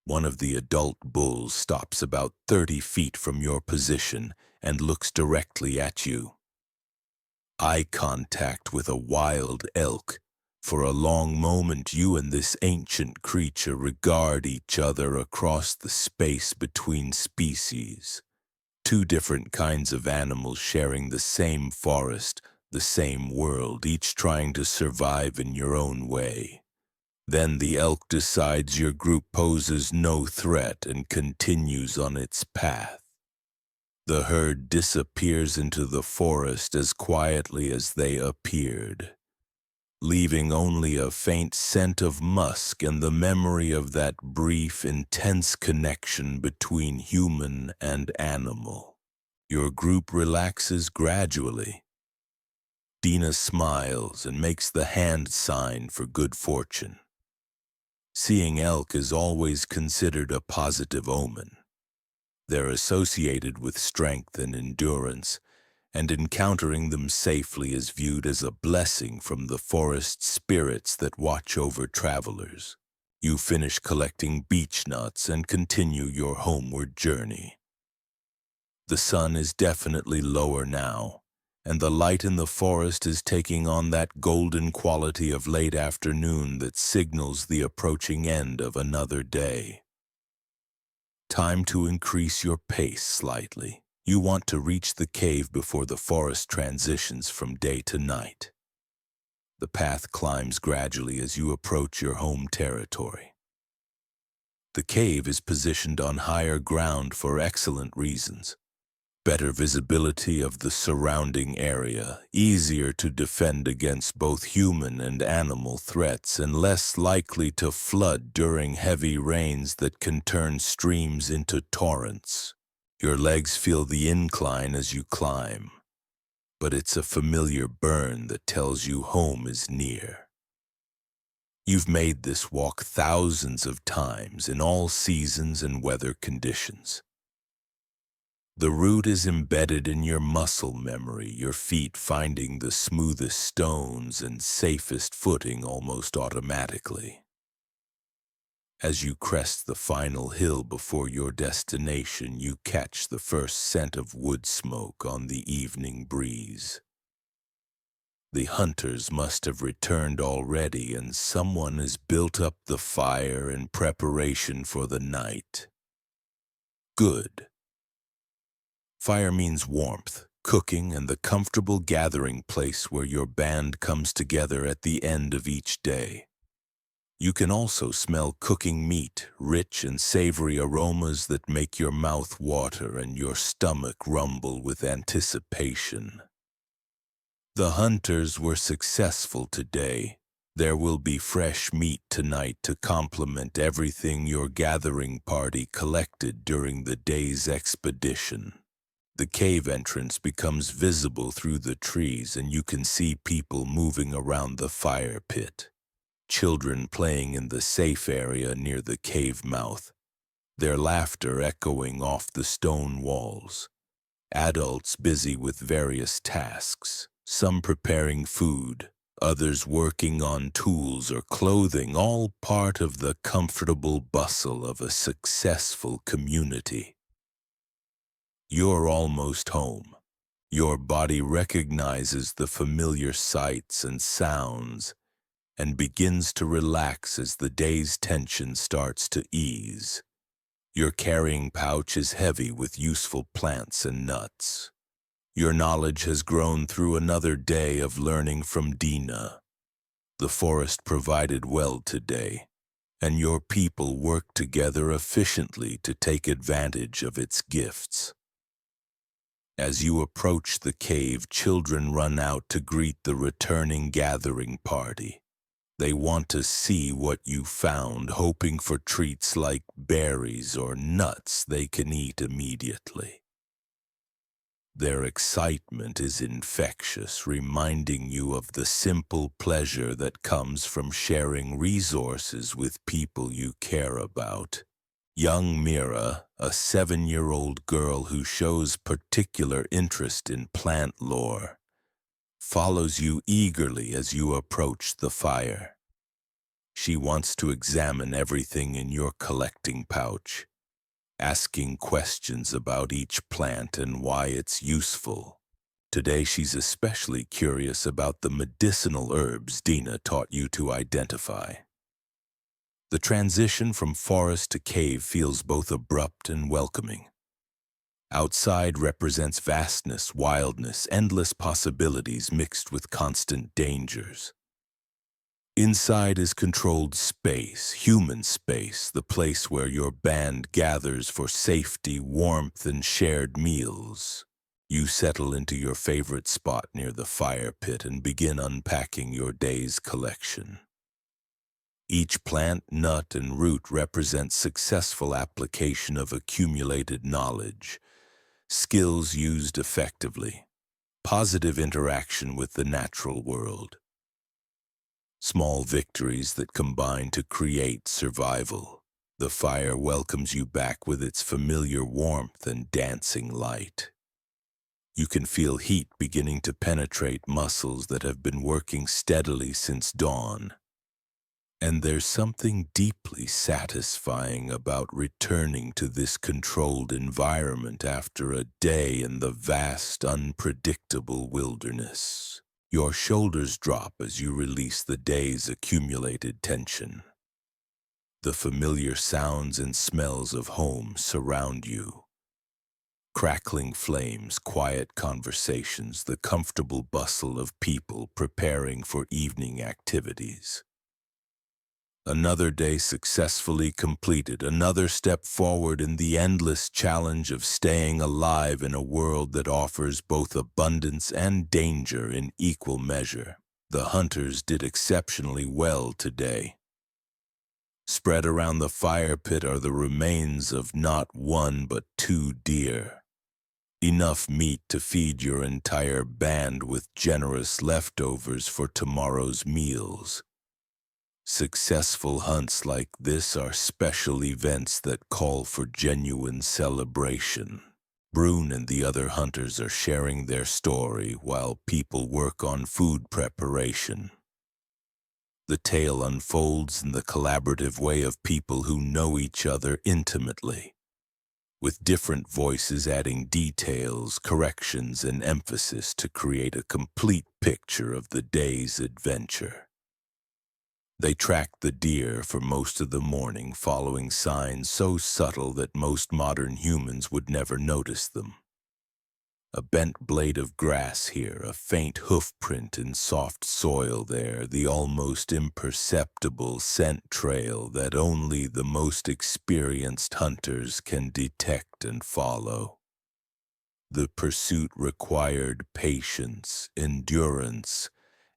One of the adult bulls stops about 30 feet from your position and looks directly at you. Eye contact with a wild elk. For a long moment, you and this ancient creature regard each other across the space between species. 2 different kinds of animals sharing the same forest, the same world, each trying to survive in your own way. Then the elk decides your group poses no threat and continues on its path. The herd disappears into the forest as quietly as they appeared. leaving only a faint scent of musk and the memory of that brief, intense connection between human and animal. Your group relaxes gradually. Dina smiles and makes the hand sign for good fortune. Seeing elk is always considered a positive omen. They're associated with strength and endurance, and encountering them safely is viewed as a blessing from the forest spirits that watch over travelers. You finish collecting beech nuts and continue your homeward journey. The sun is definitely lower now, and the light in the forest is taking on that golden quality of late afternoon that signals the approaching end of another day. Time to increase your pace slightly. You want to reach the cave before the forest transitions from day to night. The path climbs gradually as you approach your home territory. The cave is positioned on higher ground for excellent reasons. Better visibility of the surrounding area, easier to defend against both human and animal threats, and less likely to flood during heavy rains that can turn streams into torrents. Your legs feel the incline as you climb, but it's a familiar burn that tells you home is near. You've made this walk thousands of times in all seasons and weather conditions. The route is embedded in your muscle memory, your feet finding the smoothest stones and safest footing almost automatically. As you crest the final hill before your destination, you catch the first scent of wood smoke on the evening breeze. The hunters must have returned already, and someone has built up the fire in preparation for the night. Good. Fire means warmth, cooking, and the comfortable gathering place where your band comes together at the end of each day. You can also smell cooking meat, rich and savory aromas that make your mouth water and your stomach rumble with anticipation. The hunters were successful today. There will be fresh meat tonight to complement everything your gathering party collected during the day's expedition. The cave entrance becomes visible through the trees, and you can see people moving around the fire pit. Children playing in the safe area near the cave mouth, their laughter echoing off the stone walls. Adults busy with various tasks, some preparing food, others working on tools or clothing, all part of the comfortable bustle of a successful community. You're almost home. Your body recognizes the familiar sights and sounds and begins to relax as the day's tension starts to ease. Your carrying pouch is heavy with useful plants and nuts. Your knowledge has grown through another day of learning from Dina. The forest provided well today, and your people work together efficiently to take advantage of its gifts. As you approach the cave, children run out to greet the returning gathering party. They want to see what you found, hoping for treats like berries or nuts they can eat immediately. Their excitement is infectious, reminding you of the simple pleasure that comes from sharing resources with people you care about. Young Mira, a 7-year-old girl who shows particular interest in plant lore, follows you eagerly as you approach the fire. She wants to examine everything in your collecting pouch, asking questions about each plant and why it's useful. Today she's especially curious about the medicinal herbs Dina taught you to identify. The transition from forest to cave feels both abrupt and welcoming. Outside represents vastness, wildness, endless possibilities mixed with constant dangers. Inside is controlled space, human space, the place where your band gathers for safety, warmth, and shared meals. You settle into your favorite spot near the fire pit and begin unpacking your day's collection. Each plant, nut, and root represents successful application of accumulated knowledge, skills used effectively, positive interaction with the natural world. Small victories that combine to create survival. The fire welcomes you back with its familiar warmth and dancing light. You can feel heat beginning to penetrate muscles that have been working steadily since dawn. And there's something deeply satisfying about returning to this controlled environment after a day in the vast, unpredictable wilderness. Your shoulders drop as you release the day's accumulated tension. The familiar sounds and smells of home surround you. Crackling flames, quiet conversations, the comfortable bustle of people preparing for evening activities. Another day successfully completed, another step forward in the endless challenge of staying alive in a world that offers both abundance and danger in equal measure. The hunters did exceptionally well today. Spread around the fire pit are the remains of not one but 2 deer. Enough meat to feed your entire band with generous leftovers for tomorrow's meals. Successful hunts like this are special events that call for genuine celebration. Brune and the other hunters are sharing their story while people work on food preparation. The tale unfolds in the collaborative way of people who know each other intimately, with different voices adding details, corrections, and emphasis to create a complete picture of the day's adventure. They tracked the deer for most of the morning, following signs so subtle that most modern humans would never notice them. A bent blade of grass here, a faint hoof print in soft soil there, the almost imperceptible scent trail that only the most experienced hunters can detect and follow. The pursuit required patience, endurance,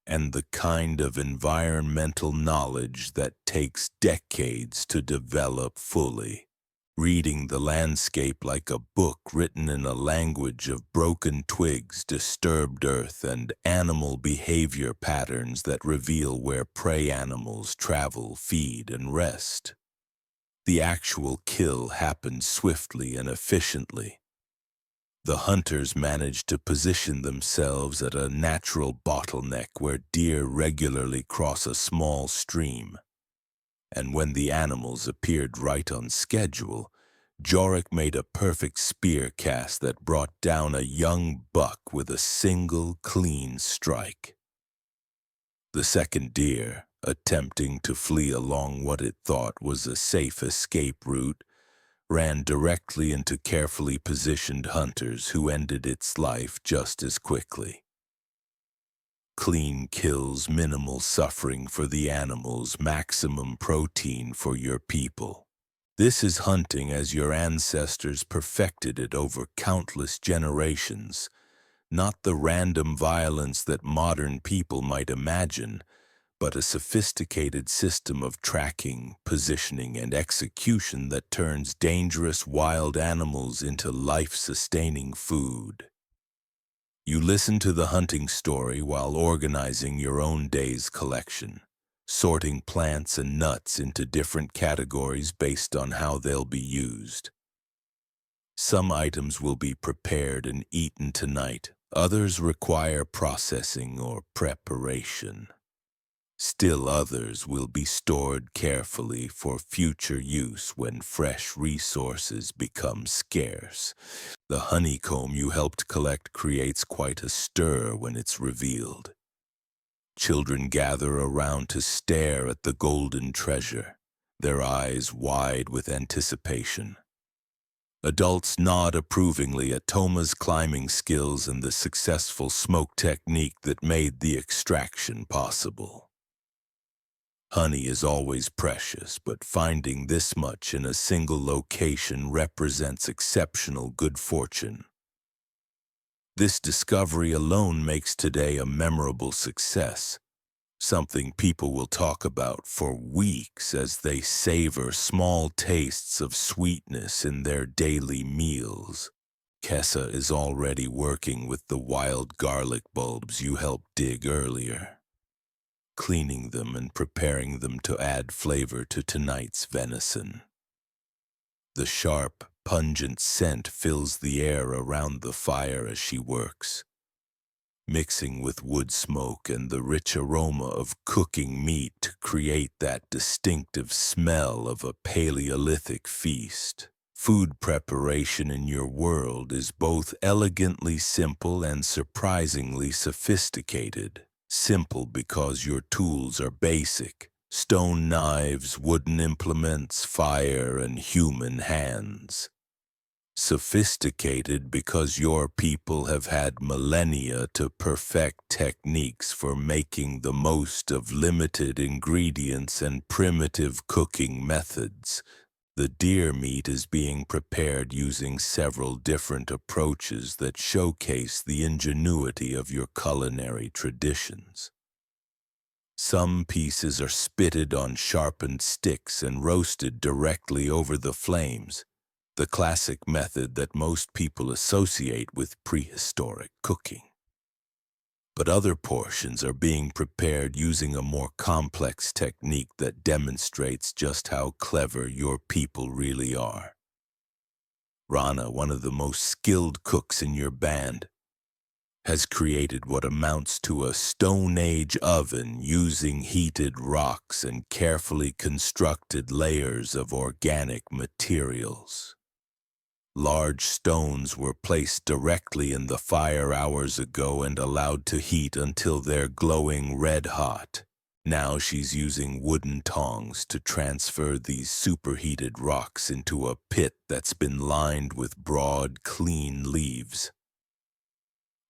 and the kind of environmental knowledge that takes decades to develop fully. Reading the landscape like a book written in a language of broken twigs, disturbed earth, and animal behavior patterns that reveal where prey animals travel, feed, and rest. The actual kill happened swiftly and efficiently. The hunters managed to position themselves at a natural bottleneck where deer regularly cross a small stream. And when the animals appeared right on schedule, Jorik made a perfect spear cast that brought down a young buck with a single clean strike. The second deer, attempting to flee along what it thought was a safe escape route, ran directly into carefully positioned hunters who ended its life just as quickly. Clean kills, minimal suffering for the animals, maximum protein for your people. This is hunting as your ancestors perfected it over countless generations, not the random violence that modern people might imagine, but a sophisticated system of tracking, positioning, and execution that turns dangerous wild animals into life-sustaining food. You listen to the hunting story while organizing your own day's collection, sorting plants and nuts into different categories based on how they'll be used. Some items will be prepared and eaten tonight, others require processing or preparation. Still others will be stored carefully for future use when fresh resources become scarce. The honeycomb you helped collect creates quite a stir when it's revealed. Children gather around to stare at the golden treasure, their eyes wide with anticipation. Adults nod approvingly at Toma's climbing skills and the successful smoke technique that made the extraction possible. Honey is always precious, but finding this much in a single location represents exceptional good fortune. This discovery alone makes today a memorable success, something people will talk about for weeks as they savor small tastes of sweetness in their daily meals. Kessa is already working with the wild garlic bulbs you helped dig earlier, cleaning them and preparing them to add flavor to tonight's venison. The sharp, pungent scent fills the air around the fire as she works, mixing with wood smoke and the rich aroma of cooking meat to create that distinctive smell of a Paleolithic feast. Food preparation in your world is both elegantly simple and surprisingly sophisticated. Simple because your tools are basic: stone knives, wooden implements, fire, and human hands. Sophisticated because your people have had millennia to perfect techniques for making the most of limited ingredients and primitive cooking methods. The deer meat is being prepared using several different approaches that showcase the ingenuity of your culinary traditions. Some pieces are spitted on sharpened sticks and roasted directly over the flames, the classic method that most people associate with prehistoric cooking. But other portions are being prepared using a more complex technique that demonstrates just how clever your people really are. Rana, one of the most skilled cooks in your band, has created what amounts to a Stone Age oven using heated rocks and carefully constructed layers of organic materials. Large stones were placed directly in the fire hours ago and allowed to heat until they're glowing red-hot. Now she's using wooden tongs to transfer these superheated rocks into a pit that's been lined with broad, clean leaves.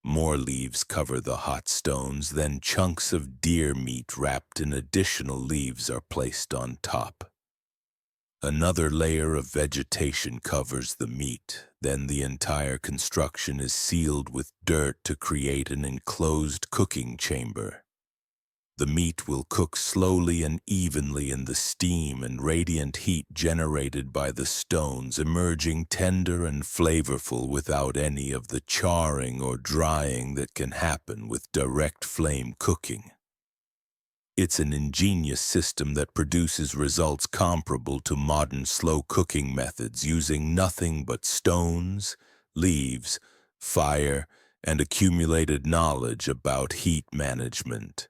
More leaves cover the hot stones, then chunks of deer meat wrapped in additional leaves are placed on top. Another layer of vegetation covers the meat, then the entire construction is sealed with dirt to create an enclosed cooking chamber. The meat will cook slowly and evenly in the steam and radiant heat generated by the stones, emerging tender and flavorful without any of the charring or drying that can happen with direct flame cooking. It's an ingenious system that produces results comparable to modern slow cooking methods using nothing but stones, leaves, fire, and accumulated knowledge about heat management.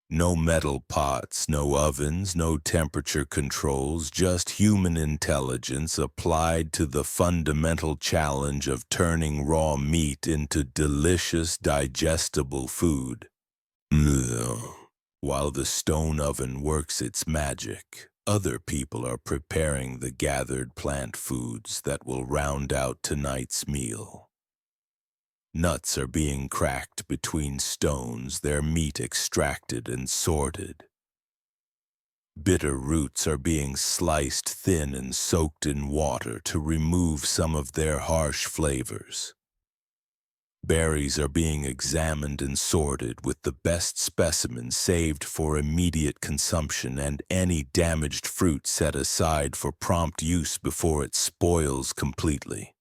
No metal pots, no ovens, no temperature controls, just human intelligence applied to the fundamental challenge of turning raw meat into delicious, digestible food. While the stone oven works its magic, other people are preparing the gathered plant foods that will round out tonight's meal. Nuts are being cracked between stones, their meat extracted and sorted. Bitter roots are being sliced thin and soaked in water to remove some of their harsh flavors. Berries are being examined and sorted, with the best specimens saved for immediate consumption and any damaged fruit set aside for prompt use before it spoils completely.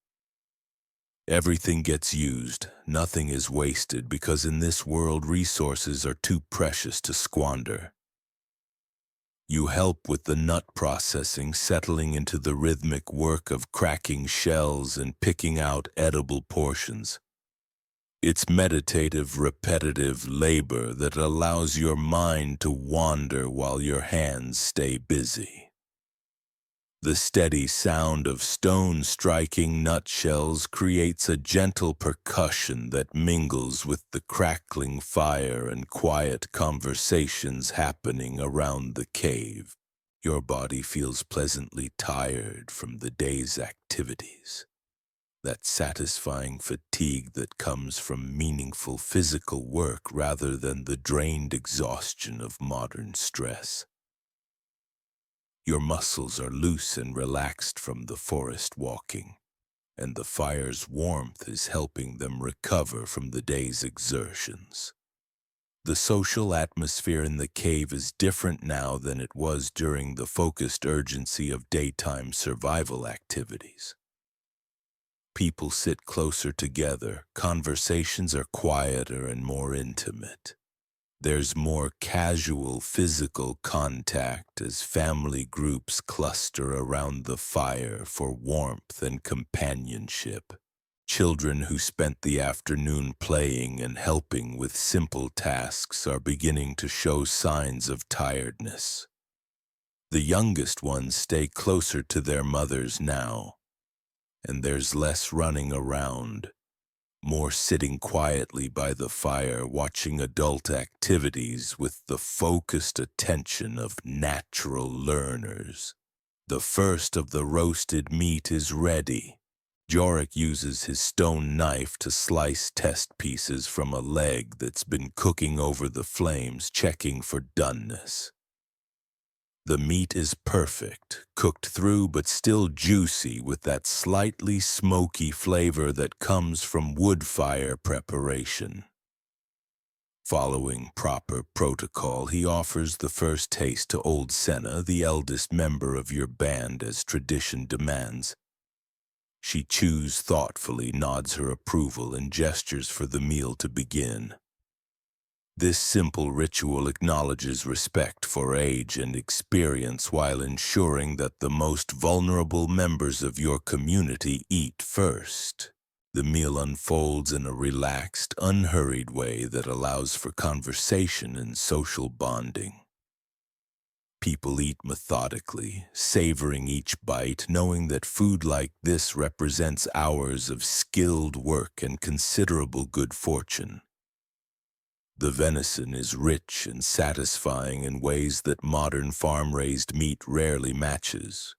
Everything gets used, nothing is wasted, because in this world resources are too precious to squander. You help with the nut processing, settling into the rhythmic work of cracking shells and picking out edible portions. It's meditative, repetitive labor that allows your mind to wander while your hands stay busy. The steady sound of stone striking nutshells creates a gentle percussion that mingles with the crackling fire and quiet conversations happening around the cave. Your body feels pleasantly tired from the day's activities. That satisfying fatigue that comes from meaningful physical work rather than the drained exhaustion of modern stress. Your muscles are loose and relaxed from the forest walking. and the fire's warmth is helping them recover from the day's exertions. The social atmosphere in the cave is different now than it was during the focused urgency of daytime survival activities. People sit closer together, conversations are quieter and more intimate. There's more casual physical contact as family groups cluster around the fire for warmth and companionship. Children who spent the afternoon playing and helping with simple tasks are beginning to show signs of tiredness. The youngest ones stay closer to their mothers now, and there's less running around, more sitting quietly by the fire watching adult activities with the focused attention of natural learners. The first of the roasted meat is ready. Jorik uses his stone knife to slice test pieces from a leg that's been cooking over the flames, checking for doneness. The meat is perfect, cooked through but still juicy with that slightly smoky flavor that comes from wood fire preparation. Following proper protocol, he offers the first taste to old Senna, the eldest member of your band, as tradition demands. She chews thoughtfully, nods her approval, and gestures for the meal to begin. This simple ritual acknowledges respect for age and experience while ensuring that the most vulnerable members of your community eat first. The meal unfolds in a relaxed, unhurried way that allows for conversation and social bonding. People eat methodically, savoring each bite, knowing that food like this represents hours of skilled work and considerable good fortune. The venison is rich and satisfying in ways that modern farm-raised meat rarely matches.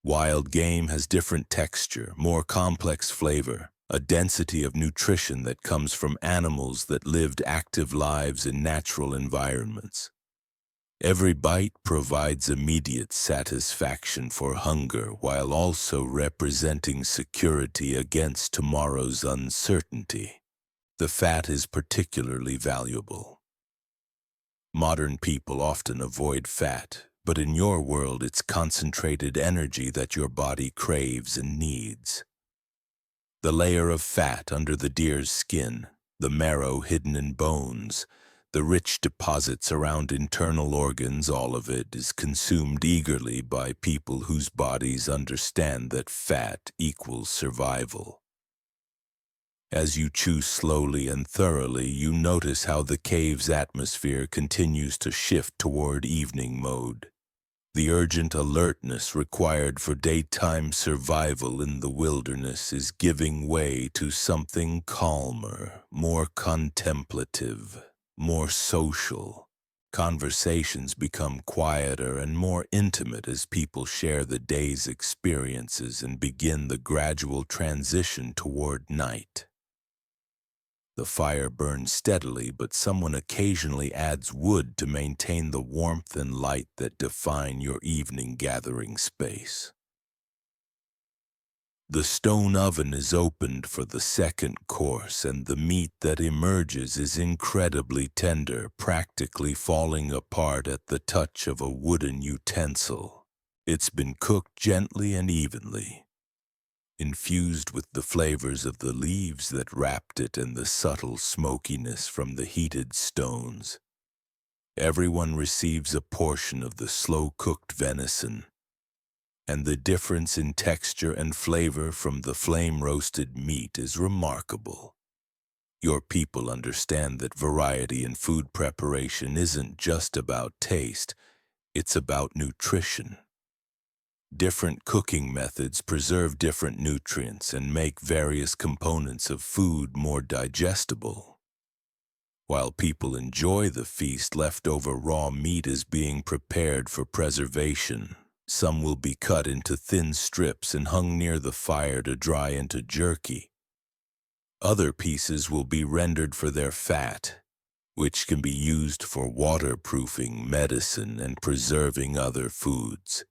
Wild game has different texture, more complex flavor, a density of nutrition that comes from animals that lived active lives in natural environments. Every bite provides immediate satisfaction for hunger while also representing security against tomorrow's uncertainty. The fat is particularly valuable. Modern people often avoid fat, but in your world it's concentrated energy that your body craves and needs. The layer of fat under the deer's skin, the marrow hidden in bones, the rich deposits around internal organs, all of it is consumed eagerly by people whose bodies understand that fat equals survival. As you chew slowly and thoroughly, you notice how the cave's atmosphere continues to shift toward evening mode. The urgent alertness required for daytime survival in the wilderness is giving way to something calmer, more contemplative, more social. Conversations become quieter and more intimate as people share the day's experiences and begin the gradual transition toward night. The fire burns steadily, but someone occasionally adds wood to maintain the warmth and light that define your evening gathering space. The stone oven is opened for the second course, and the meat that emerges is incredibly tender, practically falling apart at the touch of a wooden utensil. It's been cooked gently and evenly, infused with the flavors of the leaves that wrapped it and the subtle smokiness from the heated stones. Everyone receives a portion of the slow-cooked venison, and the difference in texture and flavor from the flame-roasted meat is remarkable. Your people understand that variety in food preparation isn't just about taste, it's about nutrition. Different cooking methods preserve different nutrients and make various components of food more digestible. While people enjoy the feast, leftover raw meat is being prepared for preservation. Some will be cut into thin strips and hung near the fire to dry into jerky. Other pieces will be rendered for their fat, which can be used for waterproofing medicine and preserving other foods.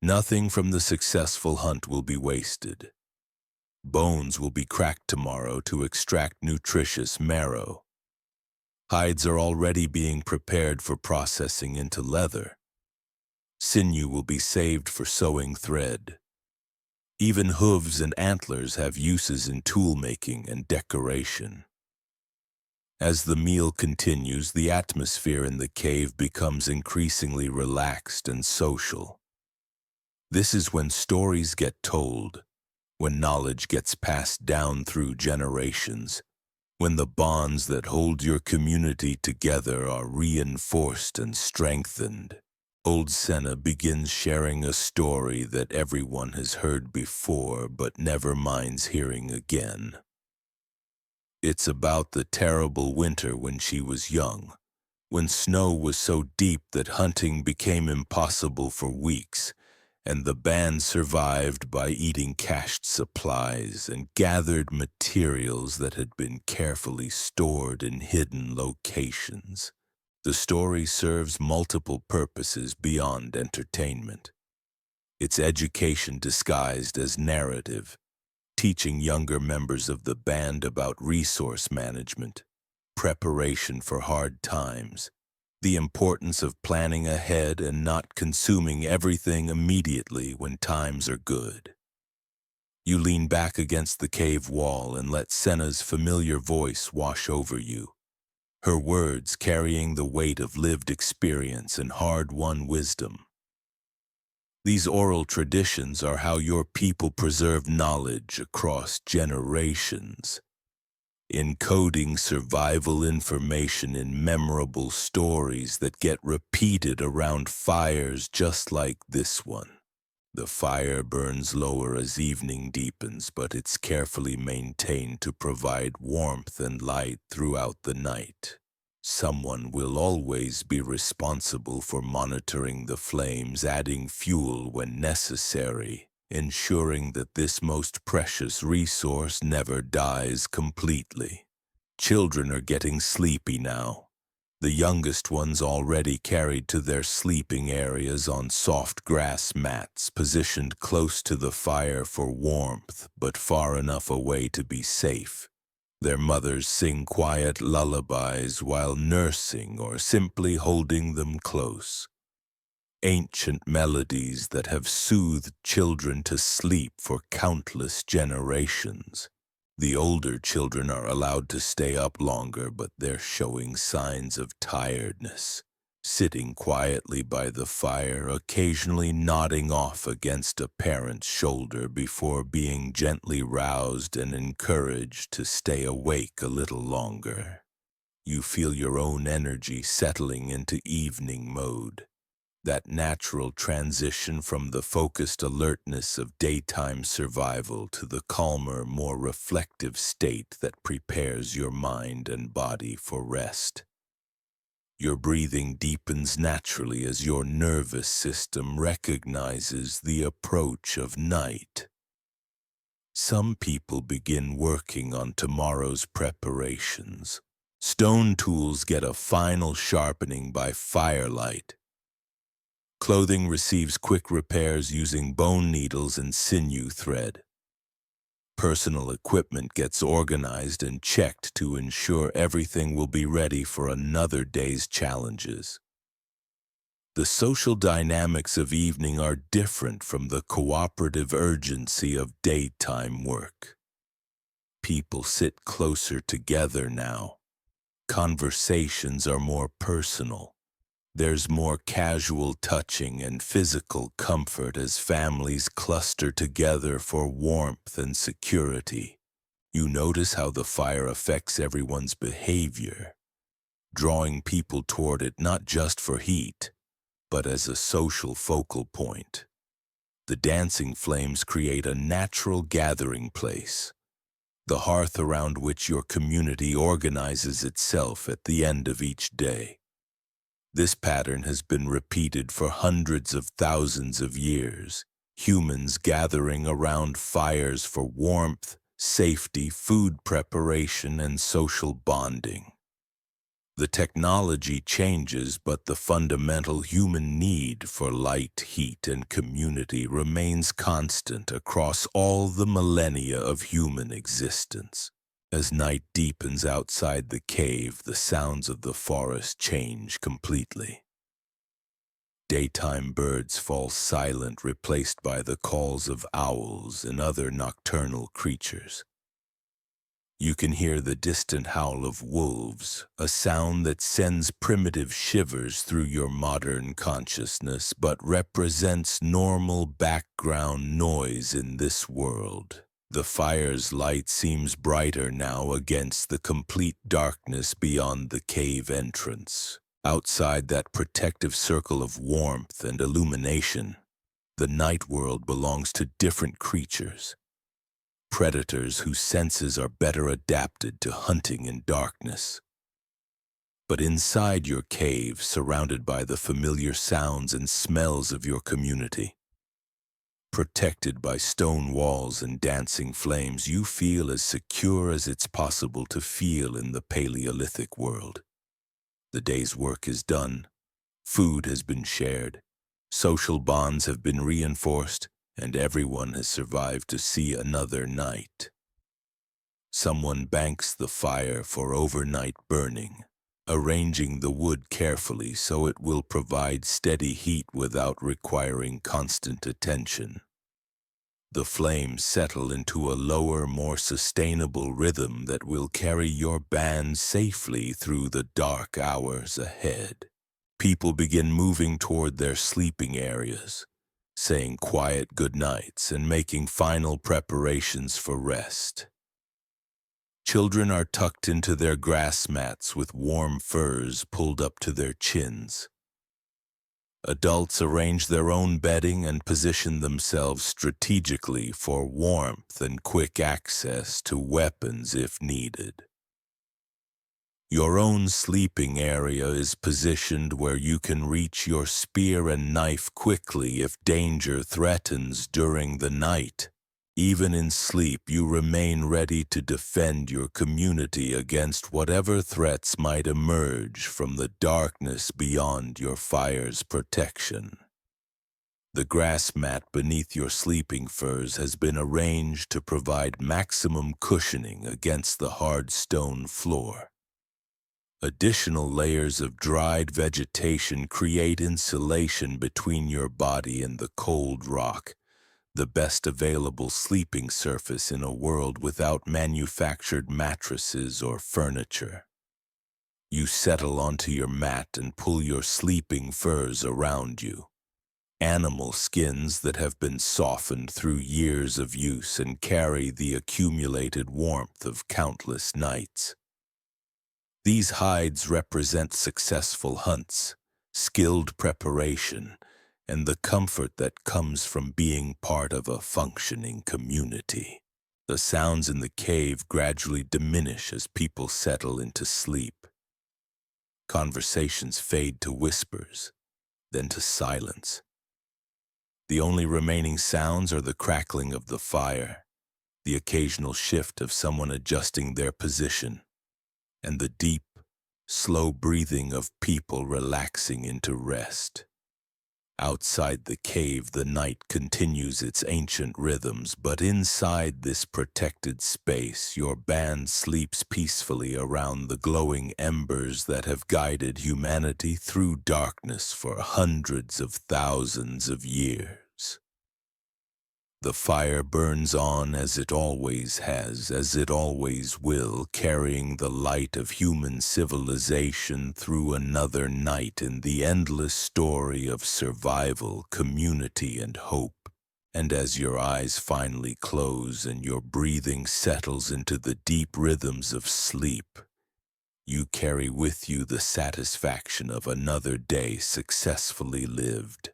Nothing from the successful hunt will be wasted. Bones will be cracked tomorrow to extract nutritious marrow. Hides are already being prepared for processing into leather. Sinew will be saved for sewing thread. Even hooves and antlers have uses in tool-making and decoration. As the meal continues, the atmosphere in the cave becomes increasingly relaxed and social. This is when stories get told, when knowledge gets passed down through generations, when the bonds that hold your community together are reinforced and strengthened. Old Senna begins sharing a story that everyone has heard before but never minds hearing again. It's about the terrible winter when she was young, when snow was so deep that hunting became impossible for weeks, and the band survived by eating cached supplies and gathered materials that had been carefully stored in hidden locations. The story serves multiple purposes beyond entertainment. It's education disguised as narrative, teaching younger members of the band about resource management, preparation for hard times, the importance of planning ahead and not consuming everything immediately when times are good. You lean back against the cave wall and let Senna's familiar voice wash over you, her words carrying the weight of lived experience and hard-won wisdom. These oral traditions are how your people preserve knowledge across generations, encoding survival information in memorable stories that get repeated around fires just like this one. The fire burns lower as evening deepens, but it's carefully maintained to provide warmth and light throughout the night. Someone will always be responsible for monitoring the flames, adding fuel when necessary, ensuring that this most precious resource never dies completely. Children are getting sleepy now. The youngest ones already carried to their sleeping areas on soft grass mats positioned close to the fire for warmth, but far enough away to be safe. Their mothers sing quiet lullabies while nursing or simply holding them close. Ancient melodies that have soothed children to sleep for countless generations. The older children are allowed to stay up longer, but they're showing signs of tiredness, sitting quietly by the fire, occasionally nodding off against a parent's shoulder before being gently roused and encouraged to stay awake a little longer. You feel your own energy settling into evening mode, that natural transition from the focused alertness of daytime survival to the calmer, more reflective state that prepares your mind and body for rest. Your breathing deepens naturally as your nervous system recognizes the approach of night. Some people begin working on tomorrow's preparations. Stone tools get a final sharpening by firelight. Clothing receives quick repairs using bone needles and sinew thread. Personal equipment gets organized and checked to ensure everything will be ready for another day's challenges. The social dynamics of evening are different from the cooperative urgency of daytime work. People sit closer together now. Conversations are more personal. There's more casual touching and physical comfort as families cluster together for warmth and security. You notice how the fire affects everyone's behavior, drawing people toward it not just for heat, but as a social focal point. The dancing flames create a natural gathering place, the hearth around which your community organizes itself at the end of each day. This pattern has been repeated for hundreds of thousands of years, humans gathering around fires for warmth, safety, food preparation, and social bonding. The technology changes, but the fundamental human need for light, heat, and community remains constant across all the millennia of human existence. As night deepens outside the cave, the sounds of the forest change completely. Daytime birds fall silent, replaced by the calls of owls and other nocturnal creatures. You can hear the distant howl of wolves, a sound that sends primitive shivers through your modern consciousness but represents normal background noise in this world. The fire's light seems brighter now against the complete darkness beyond the cave entrance. Outside that protective circle of warmth and illumination, the night world belongs to different creatures. Predators whose senses are better adapted to hunting in darkness. But inside your cave, surrounded by the familiar sounds and smells of your community, protected by stone walls and dancing flames, you feel as secure as it's possible to feel in the Paleolithic world. The day's work is done, food has been shared, social bonds have been reinforced, and everyone has survived to see another night. Someone banks the fire for overnight burning, arranging the wood carefully so it will provide steady heat without requiring constant attention. The flames settle into a lower, more sustainable rhythm that will carry your band safely through the dark hours ahead. People begin moving toward their sleeping areas, saying quiet goodnights and making final preparations for rest. Children are tucked into their grass mats with warm furs pulled up to their chins. Adults arrange their own bedding and position themselves strategically for warmth and quick access to weapons if needed. Your own sleeping area is positioned where you can reach your spear and knife quickly if danger threatens during the night. Even in sleep, you remain ready to defend your community against whatever threats might emerge from the darkness beyond your fire's protection. The grass mat beneath your sleeping furs has been arranged to provide maximum cushioning against the hard stone floor. Additional layers of dried vegetation create insulation between your body and the cold rock, the best available sleeping surface in a world without manufactured mattresses or furniture. You settle onto your mat and pull your sleeping furs around you, animal skins that have been softened through years of use and carry the accumulated warmth of countless nights. These hides represent successful hunts, skilled preparation, and the comfort that comes from being part of a functioning community. The sounds in the cave gradually diminish as people settle into sleep. Conversations fade to whispers, then to silence. The only remaining sounds are the crackling of the fire, the occasional shift of someone adjusting their position, and the deep, slow breathing of people relaxing into rest. Outside the cave, the night continues its ancient rhythms, but inside this protected space, your band sleeps peacefully around the glowing embers that have guided humanity through darkness for hundreds of thousands of years. The fire burns on as it always has, as it always will, carrying the light of human civilization through another night in the endless story of survival, community, and hope. And as your eyes finally close and your breathing settles into the deep rhythms of sleep, you carry with you the satisfaction of another day successfully lived.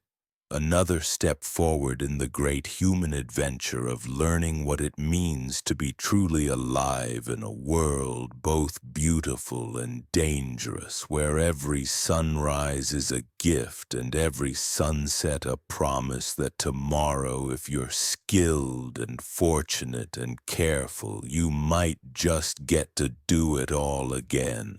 Another step forward in the great human adventure of learning what it means to be truly alive in a world both beautiful and dangerous, where every sunrise is a gift and every sunset a promise that tomorrow, if you're skilled and fortunate and careful, you might just get to do it all again.